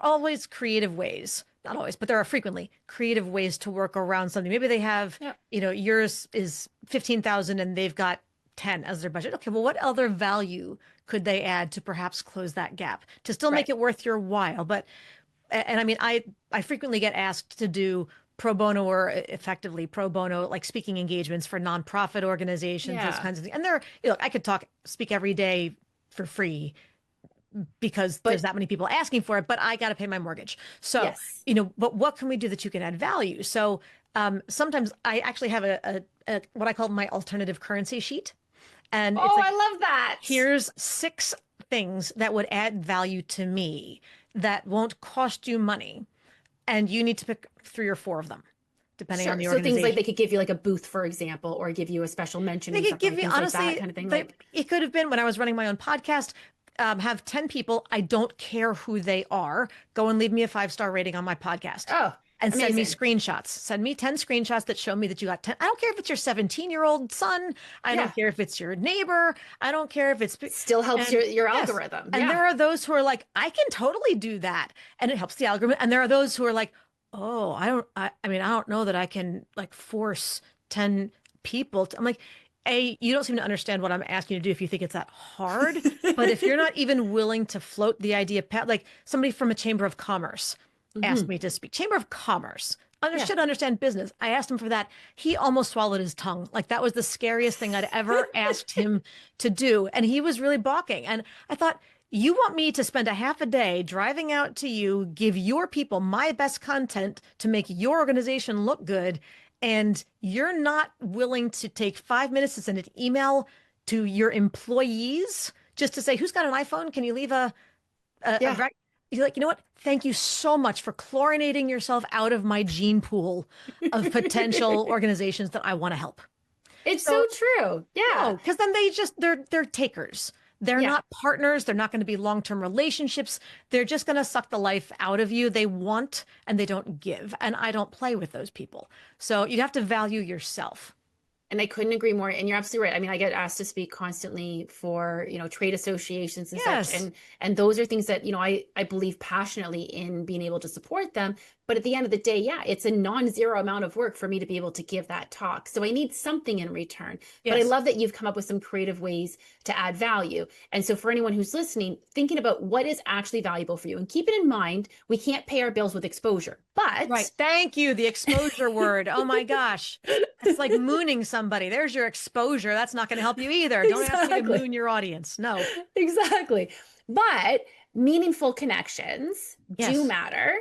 B: always creative ways, not always, but there are frequently creative ways to work around something. Maybe they have,
A: Yeah.
B: yours is 15,000 and they've got 10 as their budget. Okay, well, what other value could they add to perhaps close that gap to still make
A: Right.
B: it worth your while? But and I mean, I frequently get asked to do pro bono or effectively pro bono, like speaking engagements for nonprofit organizations, those
A: Yeah.
B: kinds of things. And I could speak every day for free because there's
A: But
B: that many people asking for it, but I got to pay my mortgage. So,
A: yes.
B: but what can we do that you can add value? So, sometimes I actually have a what I call my alternative currency sheet. And it's
A: Oh,
B: like,
A: I love that.
B: here's 6 things that would add value to me that won't cost you money. And you need to pick 3 or 4 of them, depending on
A: Sure.
B: the
A: So things like
B: organization.
A: they could give you like a booth, for example, or give you a special mention
B: They
A: in
B: could give
A: something,
B: me,
A: things like that
B: honestly,
A: kind of thing. Like,
B: it could have been when I was running my own podcast. Have 10 people, I don't care who they are, go and leave me a 5-star rating on my podcast
A: oh,
B: and send me
A: amazing.
B: screenshots. Send me 10 screenshots that show me that you got 10. I don't care if it's your 17-year-old son. I
A: Yeah.
B: don't care if it's your neighbor. I don't care if it's,
A: Still helps
B: and
A: your
B: yes.
A: algorithm.
B: And
A: Yeah.
B: there are those who are like, I can totally do that. And it helps the algorithm. And there are those who are like, oh, I mean, I don't know that I can like force 10 people to, I'm like, you don't seem to understand what I'm asking you to do if you think it's that hard. But if you're not even willing to float the idea, like somebody from a chamber of commerce asked
A: Hmm.
B: me to speak, chamber of commerce,
A: Yeah.
B: should understand business. I asked him for that. He almost swallowed his tongue. Like that was the scariest thing I'd ever asked him to do. And he was really balking. And I thought, you want me to spend a half a day driving out to you, give your people my best content to make your organization look good, and you're not willing to take 5 minutes to send an email to your employees just to say, who's got an iPhone? Can you leave a
A: Yeah.
B: rec? You're like, you know what? Thank you so much for chlorinating yourself out of my gene pool of potential organizations that I want to help.
A: It's so
B: So
A: true. Yeah.
B: no, because then they're takers. They're
A: Yeah.
B: not partners. They're not going to be long-term relationships. They're just going to suck the life out of you. They want and they don't give. And I don't play with those people. So you have to value yourself.
A: And I couldn't agree more. And you're absolutely right. I mean, I get asked to speak constantly for, trade associations and such.
B: Yes.
A: And those are things that, I believe passionately in being able to support them. But at the end of the day, yeah, it's a non-zero amount of work for me to be able to give that talk. So I need something in return. But I
B: Yes.
A: love that you've come up with some creative ways to add value. And so for anyone who's listening, thinking about what is actually valuable for you and keep it in mind, we can't pay our bills with exposure,
B: Right.
A: but
B: Thank you. The exposure word. Oh my gosh. It's like mooning somebody. There's your exposure. That's not going to help you either. Don't ask me to
A: exactly.
B: moon your audience. No.
A: Exactly. But meaningful connections do
B: Yes.
A: matter.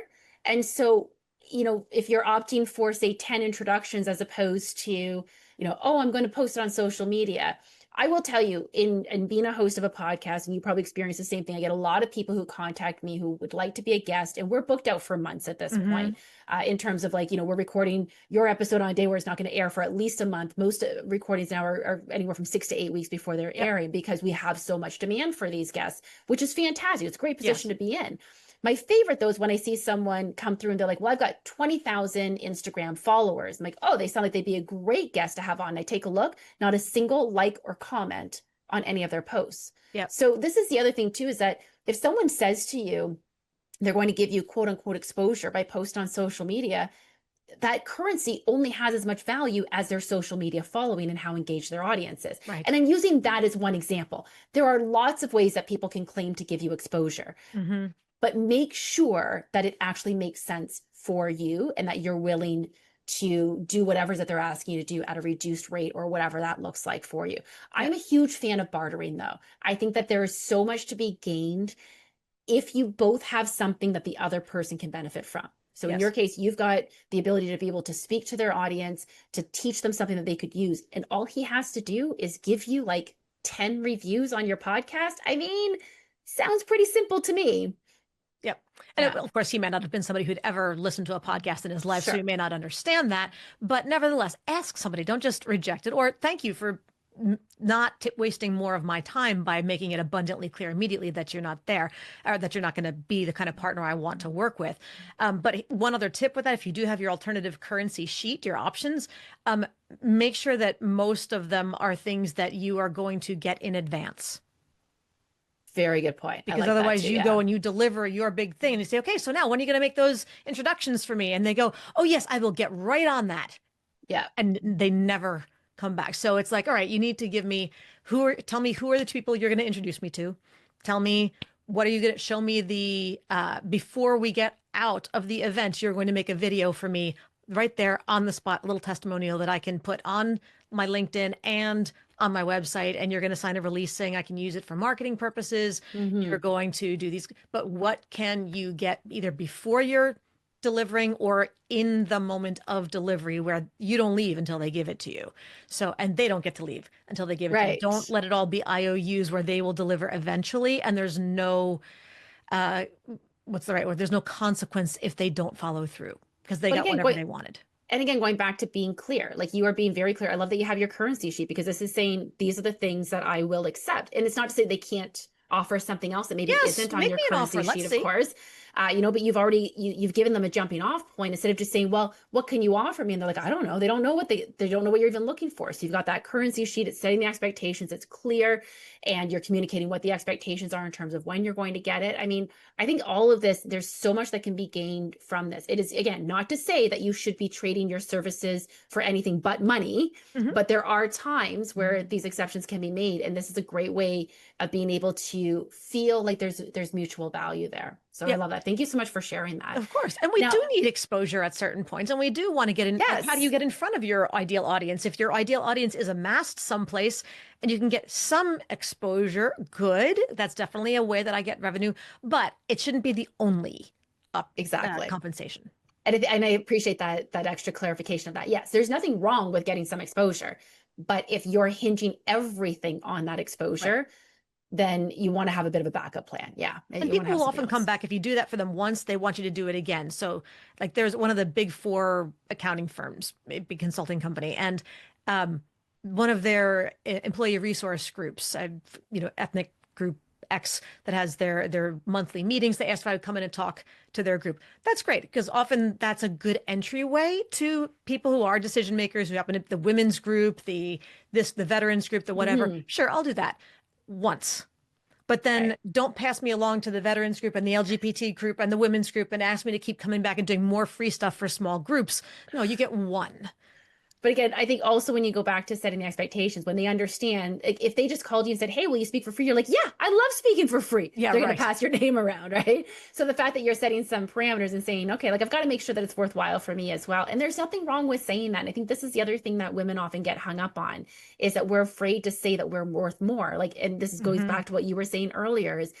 A: And so, if you're opting for, say, 10 introductions as opposed to, oh, I'm going to post it on social media. I will tell you, in being a host of a podcast, and you probably experience the same thing. I get a lot of people who contact me who would like to be a guest, and we're booked out for months at this
B: Hmm.
A: point. In terms of like, we're recording your episode on a day where it's not going to air for at least a month. Most recordings now are anywhere from 6 to 8 weeks before they're
B: Yep.
A: airing because we have so much demand for these guests, which is fantastic. It's a great position
B: Yes.
A: to be in. My favorite though is when I see someone come through and they're like, well, I've got 20,000 Instagram followers. I'm like, oh, they sound like they'd be a great guest to have on. I take a look, not a single like or comment on any of their posts.
B: Yep.
A: So this is the other thing too, is that if someone says to you, they're going to give you quote unquote exposure by post on social media, that currency only has as much value as their social media following and how engaged their audience is.
B: Right.
A: And I'm using that as one example. There are lots of ways that people can claim to give you exposure,
B: Hmm.
A: but make sure that it actually makes sense for you and that you're willing to do whatever that they're asking you to do at a reduced rate or whatever that looks like for you. I'm
B: Yep.
A: a huge fan of bartering though. I think that there is so much to be gained if you both have something that the other person can benefit from. So in your
B: Yes.
A: case, you've got the ability to be able to speak to their audience, to teach them something that they could use. And all he has to do is give you like 10 reviews on your podcast. I mean, sounds pretty simple to me.
B: Yep. And
A: Yeah,
B: of course, he may not have been somebody who'd ever listened to a podcast in his life, so he
A: sure.
B: may not understand that. But nevertheless, ask somebody. Don't just reject it. Or thank you for not wasting more of my time by making it abundantly clear immediately that you're not there, or that you're not going to be the kind of partner I want to work with. But one other tip with that, if you do have your alternative currency sheet, your options, make sure that most of them are things that you are going to get in advance.
A: Very good point. I
B: Because
A: like that
B: otherwise
A: too.
B: you go
A: Yeah.
B: and you deliver your big thing and you say, okay, so now when are you going to make those introductions for me? And they go, oh, yes, I will get right on that.
A: Yeah.
B: And they never come back. So it's like, all right, you need to give me tell me who are the two people you're going to introduce me to. Tell me, what are you going to show me before we get out of the event, you're going to make a video for me right there on the spot, a little testimonial that I can put on my LinkedIn and on my website. And you're going to sign a release saying I can use it for marketing purposes. You're
A: Hmm.
B: going to do these, but what can you get either before you're delivering or in the moment of delivery where you don't leave until they give it to you. So, and they don't get to leave until they give it to you. Don't
A: Right.
B: let it all be IOUs where they will deliver eventually. And there's no, uh, what's the right word? There's no consequence if they don't follow through because they
A: But
B: got
A: again,
B: whatever they wanted.
A: and again, going back to being clear, like you are being very clear. I love that you have your currency sheet because this is saying these are the things that I will accept. And it's not to say they can't offer something else that maybe
B: Yes,
A: isn't on
B: make
A: your
B: me an offer.
A: currency
B: Let's
A: sheet, of
B: see.
A: course. But you've already you've given them a jumping off point instead of just saying, well, what can you offer me? And they're like, I don't know. They don't know what they don't know what you're even looking for. So you've got that currency sheet. It's setting the expectations. It's clear, and you're communicating what the expectations are in terms of when you're going to get it. I mean, I think all of this, there's so much that can be gained from this. It is, again, not to say that you should be trading your services for anything but money,
B: Mhm.
A: but there are times where these exceptions can be made. And this is a great way of being able to feel like there's mutual value there. So I
B: Yep.
A: love that. Thank you so much for sharing that.
B: Of course. And we
A: Now,
B: do need exposure at certain points. And we do want to get in. Like, how do you
A: yes,
B: get in front of your ideal audience? If your ideal audience is amassed someplace and you can get some exposure, good. That's definitely a way that I get revenue, but it shouldn't be the only
A: exactly.
B: compensation.
A: And I appreciate that extra clarification of that. Yes, there's nothing wrong with getting some exposure, but if you're hinging everything on that
B: Right.
A: exposure, then you want to have a bit of a backup plan. Yeah,
B: And
A: you want to
B: people
A: have
B: will
A: something
B: often come
A: else.
B: back if you do that for them once, they want you to do it again. So, like, there's one of the big four accounting firms, a big consulting company, and um, one of their employee resource groups, ethnic group X that has their monthly meetings. They asked if I would come in and talk to their group. That's great because often that's a good entryway to people who are decision makers who happen to the women's group, the veterans group, the whatever.
A: Hmm.
B: Sure, I'll do that once. But then
A: Right.
B: don't pass me along to the veterans group and the LGBT group and the women's group and ask me to keep coming back and doing more free stuff for small groups. No, you get one.
A: But again, I think also when you go back to setting the expectations, when they understand, if they just called you and said, "Hey, will you speak for free?" You're like, "Yeah, I love speaking for free."
B: Yeah,
A: They're going to
B: right.
A: pass your name around, right? So the fact that you're setting some parameters and saying, "Okay, like I've got to make sure that it's worthwhile for me as well," and there's nothing wrong with saying that. And I think this is the other thing that women often get hung up on is that we're afraid to say that we're worth more. Like, and goes
B: Hmm.
A: back to what you were saying earlier: is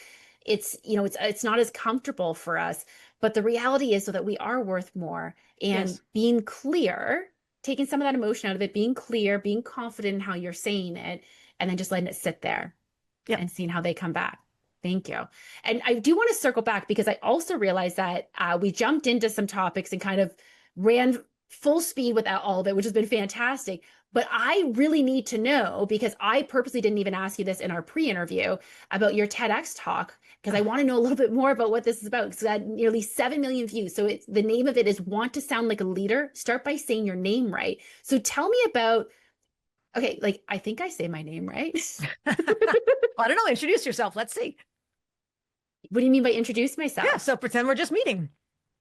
A: it's not as comfortable for us, but the reality is so that we are worth more, and
B: Yes.
A: being clear, taking some of that emotion out of it, being clear, being confident in how you're saying it, and then just letting it sit there
B: Yep.
A: and seeing how they come back. Thank you. And I do want to circle back because I also realized that we jumped into some topics and kind of ran full speed without all of it, which has been fantastic. But I really need to know because I purposely didn't even ask you this in our pre-interview about your TEDx talk because I
B: Ugh.
A: want to know a little bit more about what this is about because it had nearly 7 million views. So it's the name of it is Want to Sound Like a Leader. Start by saying your name right. So tell me about, okay, like I think I say my name right.
B: I don't know. Introduce yourself. Let's see.
A: What do you mean by introduce
B: Yeah.
A: myself?
B: So pretend we're just meeting.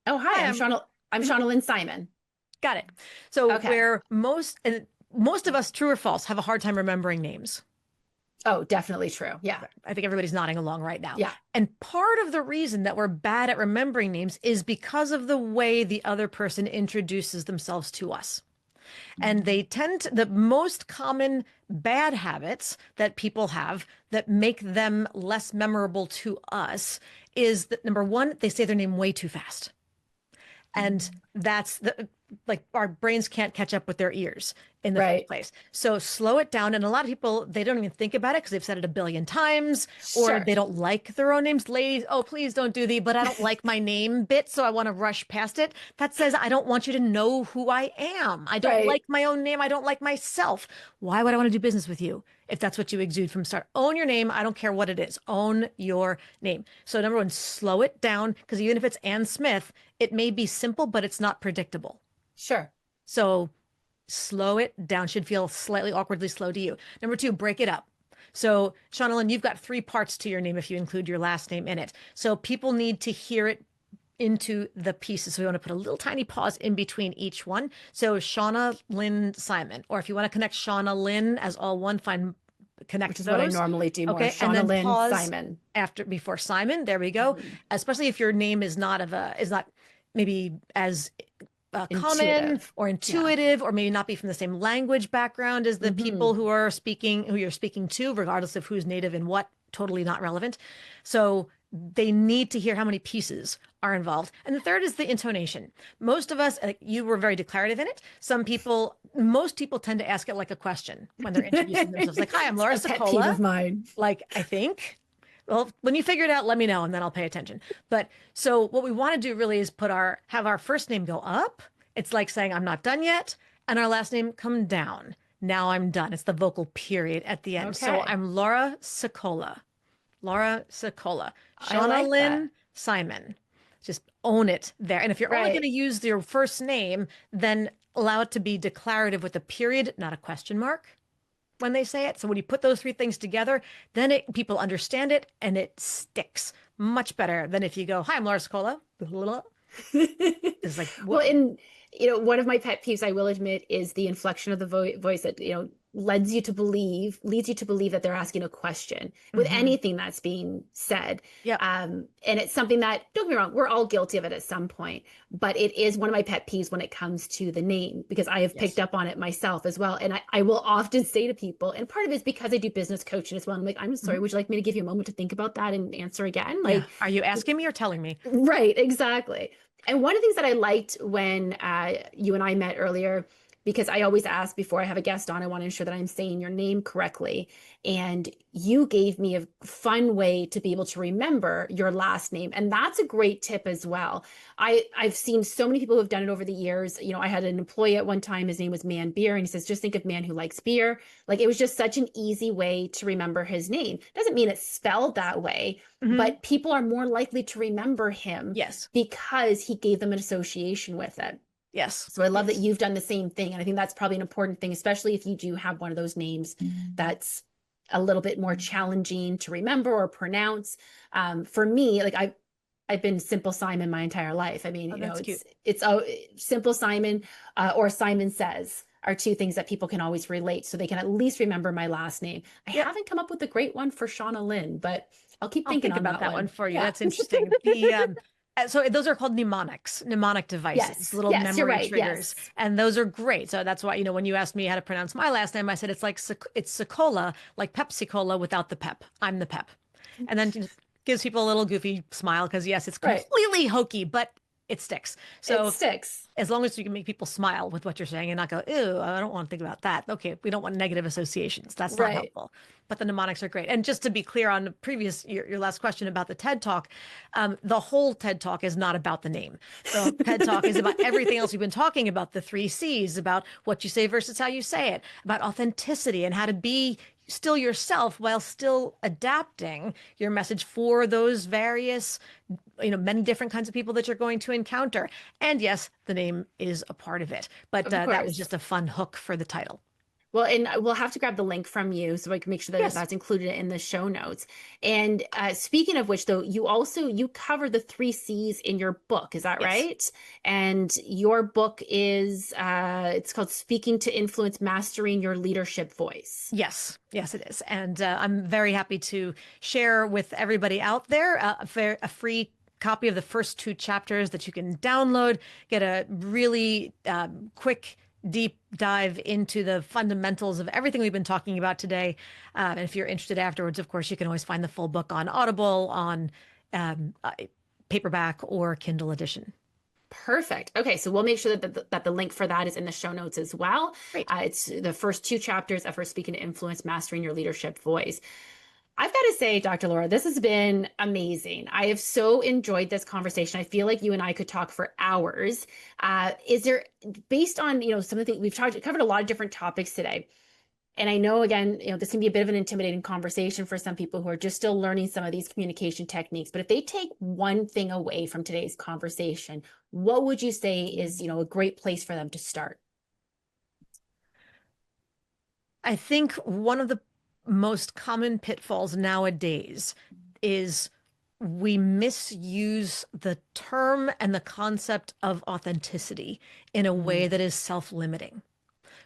A: Oh, hi,
B: Hi,
A: I'm
B: mhm,
A: Shauna Lynn Simon.
B: got it. So
A: Okay.
B: where most of us, true or false, have a hard time remembering names.
A: Oh, definitely true. Yeah.
B: I think everybody's nodding along right now.
A: Yeah.
B: And part of the reason that we're bad at remembering names is because of the way the other person introduces themselves to us. And they tend to, the most common bad habits that people have that make them less memorable to us is that number one, they say their name way too fast. And that's the like our brains can't catch up with their ears in the first
A: Right.
B: place. So slow it down. And a lot of people, they don't even think about it because they've said it a billion times, or
A: Sure.
B: they don't like their own names. Ladies, oh, please don't do the, but I don't like my name bit, so I want to rush past it. That says, I don't want you to know who I am. I don't
A: Right.
B: like my own name. I don't like myself. Why would I want to do business with you if that's what you exude from start? Own your name. I don't care what it is. Own your name. So number one, slow it down because even if it's Ann Smith, it may be simple, but it's not predictable.
A: Sure.
B: So slow it down, should feel slightly awkwardly slow to you. Number two, break it up. So, Shauna you've got three parts to your name if you include your last name in it. So people need to hear it into the pieces. So we want to put a little tiny pause in between each one. So Shauna Lynn Simon, or if you want to connect Shauna Lynn as all one, fine,
A: Which
B: connect
A: is what I
B: those.
A: normally do more.
B: Okay, and
A: Shauna
B: then
A: Lynn
B: pause
A: Simon.
B: after before Simon. There we go.
A: Mhm.
B: Especially if your name is not maybe as common
A: Intuitive.
B: or
A: Yeah.
B: intuitive, or maybe not be from the same language background as the
A: Hmm.
B: people who you're speaking to, regardless of who's native and what, totally not relevant. So they need to hear how many pieces are involved. And the third is the intonation. Most of us, like you were very declarative in it. Most people tend to ask it like a question when they're introducing themselves. Like, hi, I'm
A: It's
B: Laura
A: a pet peeve
B: Sicola.
A: of mine.
B: Like, I think. Well, when you figure it out, let me know and then I'll pay attention. But so what we want to do really is have our first name go up. It's like saying I'm not done yet, and our last name come down. Now I'm done. It's the vocal period at the end. So
A: Okay.
B: I'm Laura Sicola. Laura Sicola.
A: I
B: Shauna
A: like that.
B: Lynn Simon. Just own it there. And if you're only going
A: Right.
B: to use your first name, then allow it to be declarative with a period, not a question mark when they say it. So when you put those three things together, then people understand it and it sticks much better than if you go, "Hi, I'm Laura Scola." It's like,
A: Well,
B: whoa.
A: and one of my pet peeves, I will admit, is the inflection of the voice that, leads you to believe that they're asking a question with
B: Hmm.
A: anything that's being said.
B: Yep.
A: And it's something that, don't get me wrong, we're all guilty of it at some point, but it is one of my pet peeves when it comes to the name, because I have picked
B: Yes.
A: up on it myself as well. And I will often say to people, and part of it is because I do business coaching as well. I'm like, I'm sorry,
B: Mhm.
A: would you like me to give you a moment to think about that and answer again?
B: Yeah.
A: Like,
B: Are you asking me or telling me?
A: right, exactly. And one of the things that I liked when you and I met earlier, because I always ask before I have a guest on, I want to ensure that I'm saying your name correctly. And you gave me a fun way to be able to remember your last name. And that's a great tip as well. I've seen so many people who have done it over the years. I had an employee at one time, his name was Man Beer, and he says, just think of man who likes beer. Like it was just such an easy way to remember his name. Doesn't mean it's spelled that way,
B: Hmm.
A: but people are more likely to remember him
B: Yes.
A: because he gave them an association with it.
B: Yes.
A: So I love that
B: Yes.
A: you've done the same thing. And I think that's probably an important thing, especially if you do have one of those names that's a little bit more challenging to remember or pronounce. For me, like I've been Simple Simon my entire life. I mean,
B: Oh, that's cute.
A: it's Simple Simon or Simon Says are two things that people can always relate, so they can at least remember my last name. I
B: Yep.
A: haven't come up with a great one for Shauna Lynn, but I'll keep
B: I'll
A: thinking
B: think
A: on
B: about
A: that
B: that one
A: one.
B: for you.
A: Yeah.
B: That's interesting. So those are called mnemonic devices,
A: Yes.
B: little
A: Yes, you're
B: memory
A: right.
B: triggers,
A: Yes.
B: and those are great. So that's why, when you asked me how to pronounce my last name, I said it's like it's Sicola, like Pepsi Cola without the pep. I'm the pep, and then just gives people a little goofy smile because yes, it's
A: Right.
B: completely hokey, but it sticks.
A: It
B: So
A: sticks.
B: as long as you can make people smile with what you're saying and not go, ew, I don't want to think about that. Okay, we don't want negative associations. That's not
A: Right.
B: helpful. But the mnemonics are great. And just to be clear on the your last question about the TED Talk, the whole TED Talk is not about the name. The TED Talk is about everything else we've been talking about, the three C's, about what you say versus how you say it, about authenticity and how to be still yourself while still adapting your message for those various, many different kinds of people that you're going to encounter. And yes, the name is a part of it, but
A: Of
B: that was
A: course.
B: just a fun hook for the title.
A: Well, and we'll have to grab the link from you so I can make sure that
B: Yes,
A: that's included in the show notes. And speaking of which, though, you cover the three C's in your book. Is that
B: yes,
A: right? And your book is it's called Speaking to Influence: Mastering Your Leadership Voice.
B: yes, yes, it is. And I'm very happy to share with everybody out there a free copy of the first two chapters that you can download, get a really quick deep dive into the fundamentals of everything we've been talking about today. And if you're interested afterwards, of course, you can always find the full book on Audible, on um, uh, paperback or Kindle edition.
A: Perfect. Okay, so we'll make sure that the link for that is in the show notes as well.
B: Great.
A: It's the first two chapters of her Speaking to Influence, Mastering Your Leadership Voice. I've got to say, Dr. Laura, this has been amazing. I have so enjoyed this conversation. I feel like you and I could talk for hours. Is there, based on, some of the things we've covered a lot of different topics today. And I know, again, this can be a bit of an intimidating conversation for some people who are just still learning some of these communication techniques. But if they take one thing away from today's conversation, what would you say is, a great place for them to start?
B: I think one of the most common pitfalls nowadays is we misuse the term and the concept of authenticity in a way
A: Mm,
B: that is self-limiting.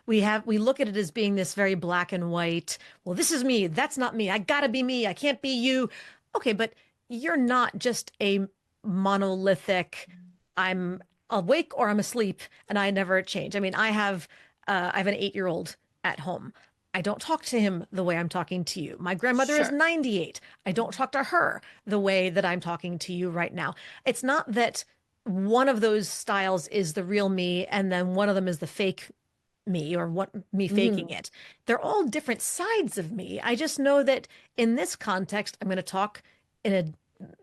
B: We look at it as being this very black and white. Well, this is me. That's not me. I gotta be me. I can't be you. Okay, but you're not just a monolithic, I'm awake or I'm asleep and I never change. I mean, I have an 8-year-old at home. I don't talk to him the way I'm talking to you. My grandmother is
A: sure.
B: 98. I don't talk to her the way that I'm talking to you right now. It's not that one of those styles is the real me and then one of them is the fake me or what me faking
A: Mm,
B: it. They're all different sides of me. I just know that in this context, I'm going to talk in a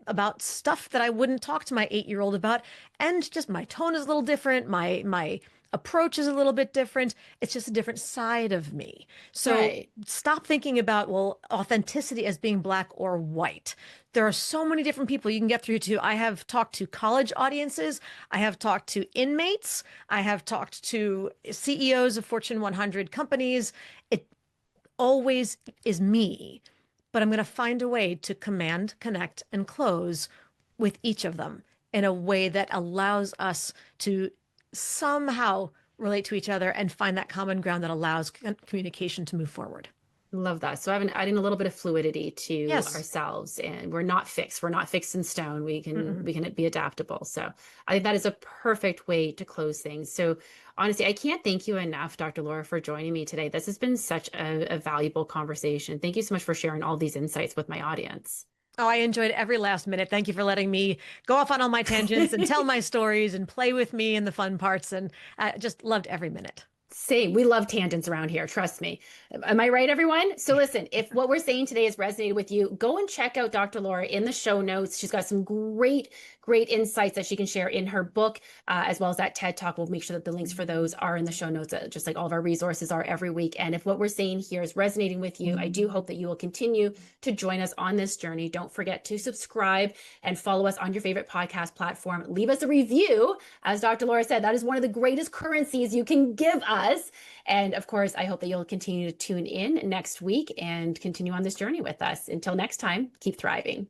B: about stuff that I wouldn't talk to my 8-year-old about, and just my tone is a little different. My approach is a little bit different. It's just a different side of me. So
A: right.
B: stop thinking about, well, authenticity as being black or white. There are so many different people you can get through to. I have talked to college audiences. I have talked to inmates. I have talked to CEOs of Fortune 100 companies. It always is me, but I'm going to find a way to command, connect, and close with each of them in a way that allows us to somehow relate to each other and find that common ground that allows communication to move forward.
A: Love that. So adding a little bit of fluidity to
B: Yes.
A: ourselves, and we're not fixed. We're not fixed in stone. We can
B: Mm-mm.
A: we can be adaptable. So I think that is a perfect way to close things. So honestly, I can't thank you enough, Dr. Laura, for joining me today. This has been such a valuable conversation. Thank you so much for sharing all these insights with my audience.
B: Oh, I enjoyed every last minute. Thank you for letting me go off on all my tangents and tell my stories and play with me in the fun parts. And I just loved every minute.
A: Same. We love tangents around here. Trust me. Am I right, everyone? So listen, if what we're saying today has resonated with you, go and check out Dr. Laura in the show notes. She's got some great insights that she can share in her book, as well as that TED Talk. We'll make sure that the links for those are in the show notes, just like all of our resources are every week. And if what we're saying here is resonating with you, I do hope that you will continue to join us on this journey. Don't forget to subscribe and follow us on your favorite podcast platform. Leave us a review. As Dr. Laura said, that is one of the greatest currencies you can give us. And of course, I hope that you'll continue to tune in next week and continue on this journey with us. Until next time, keep thriving.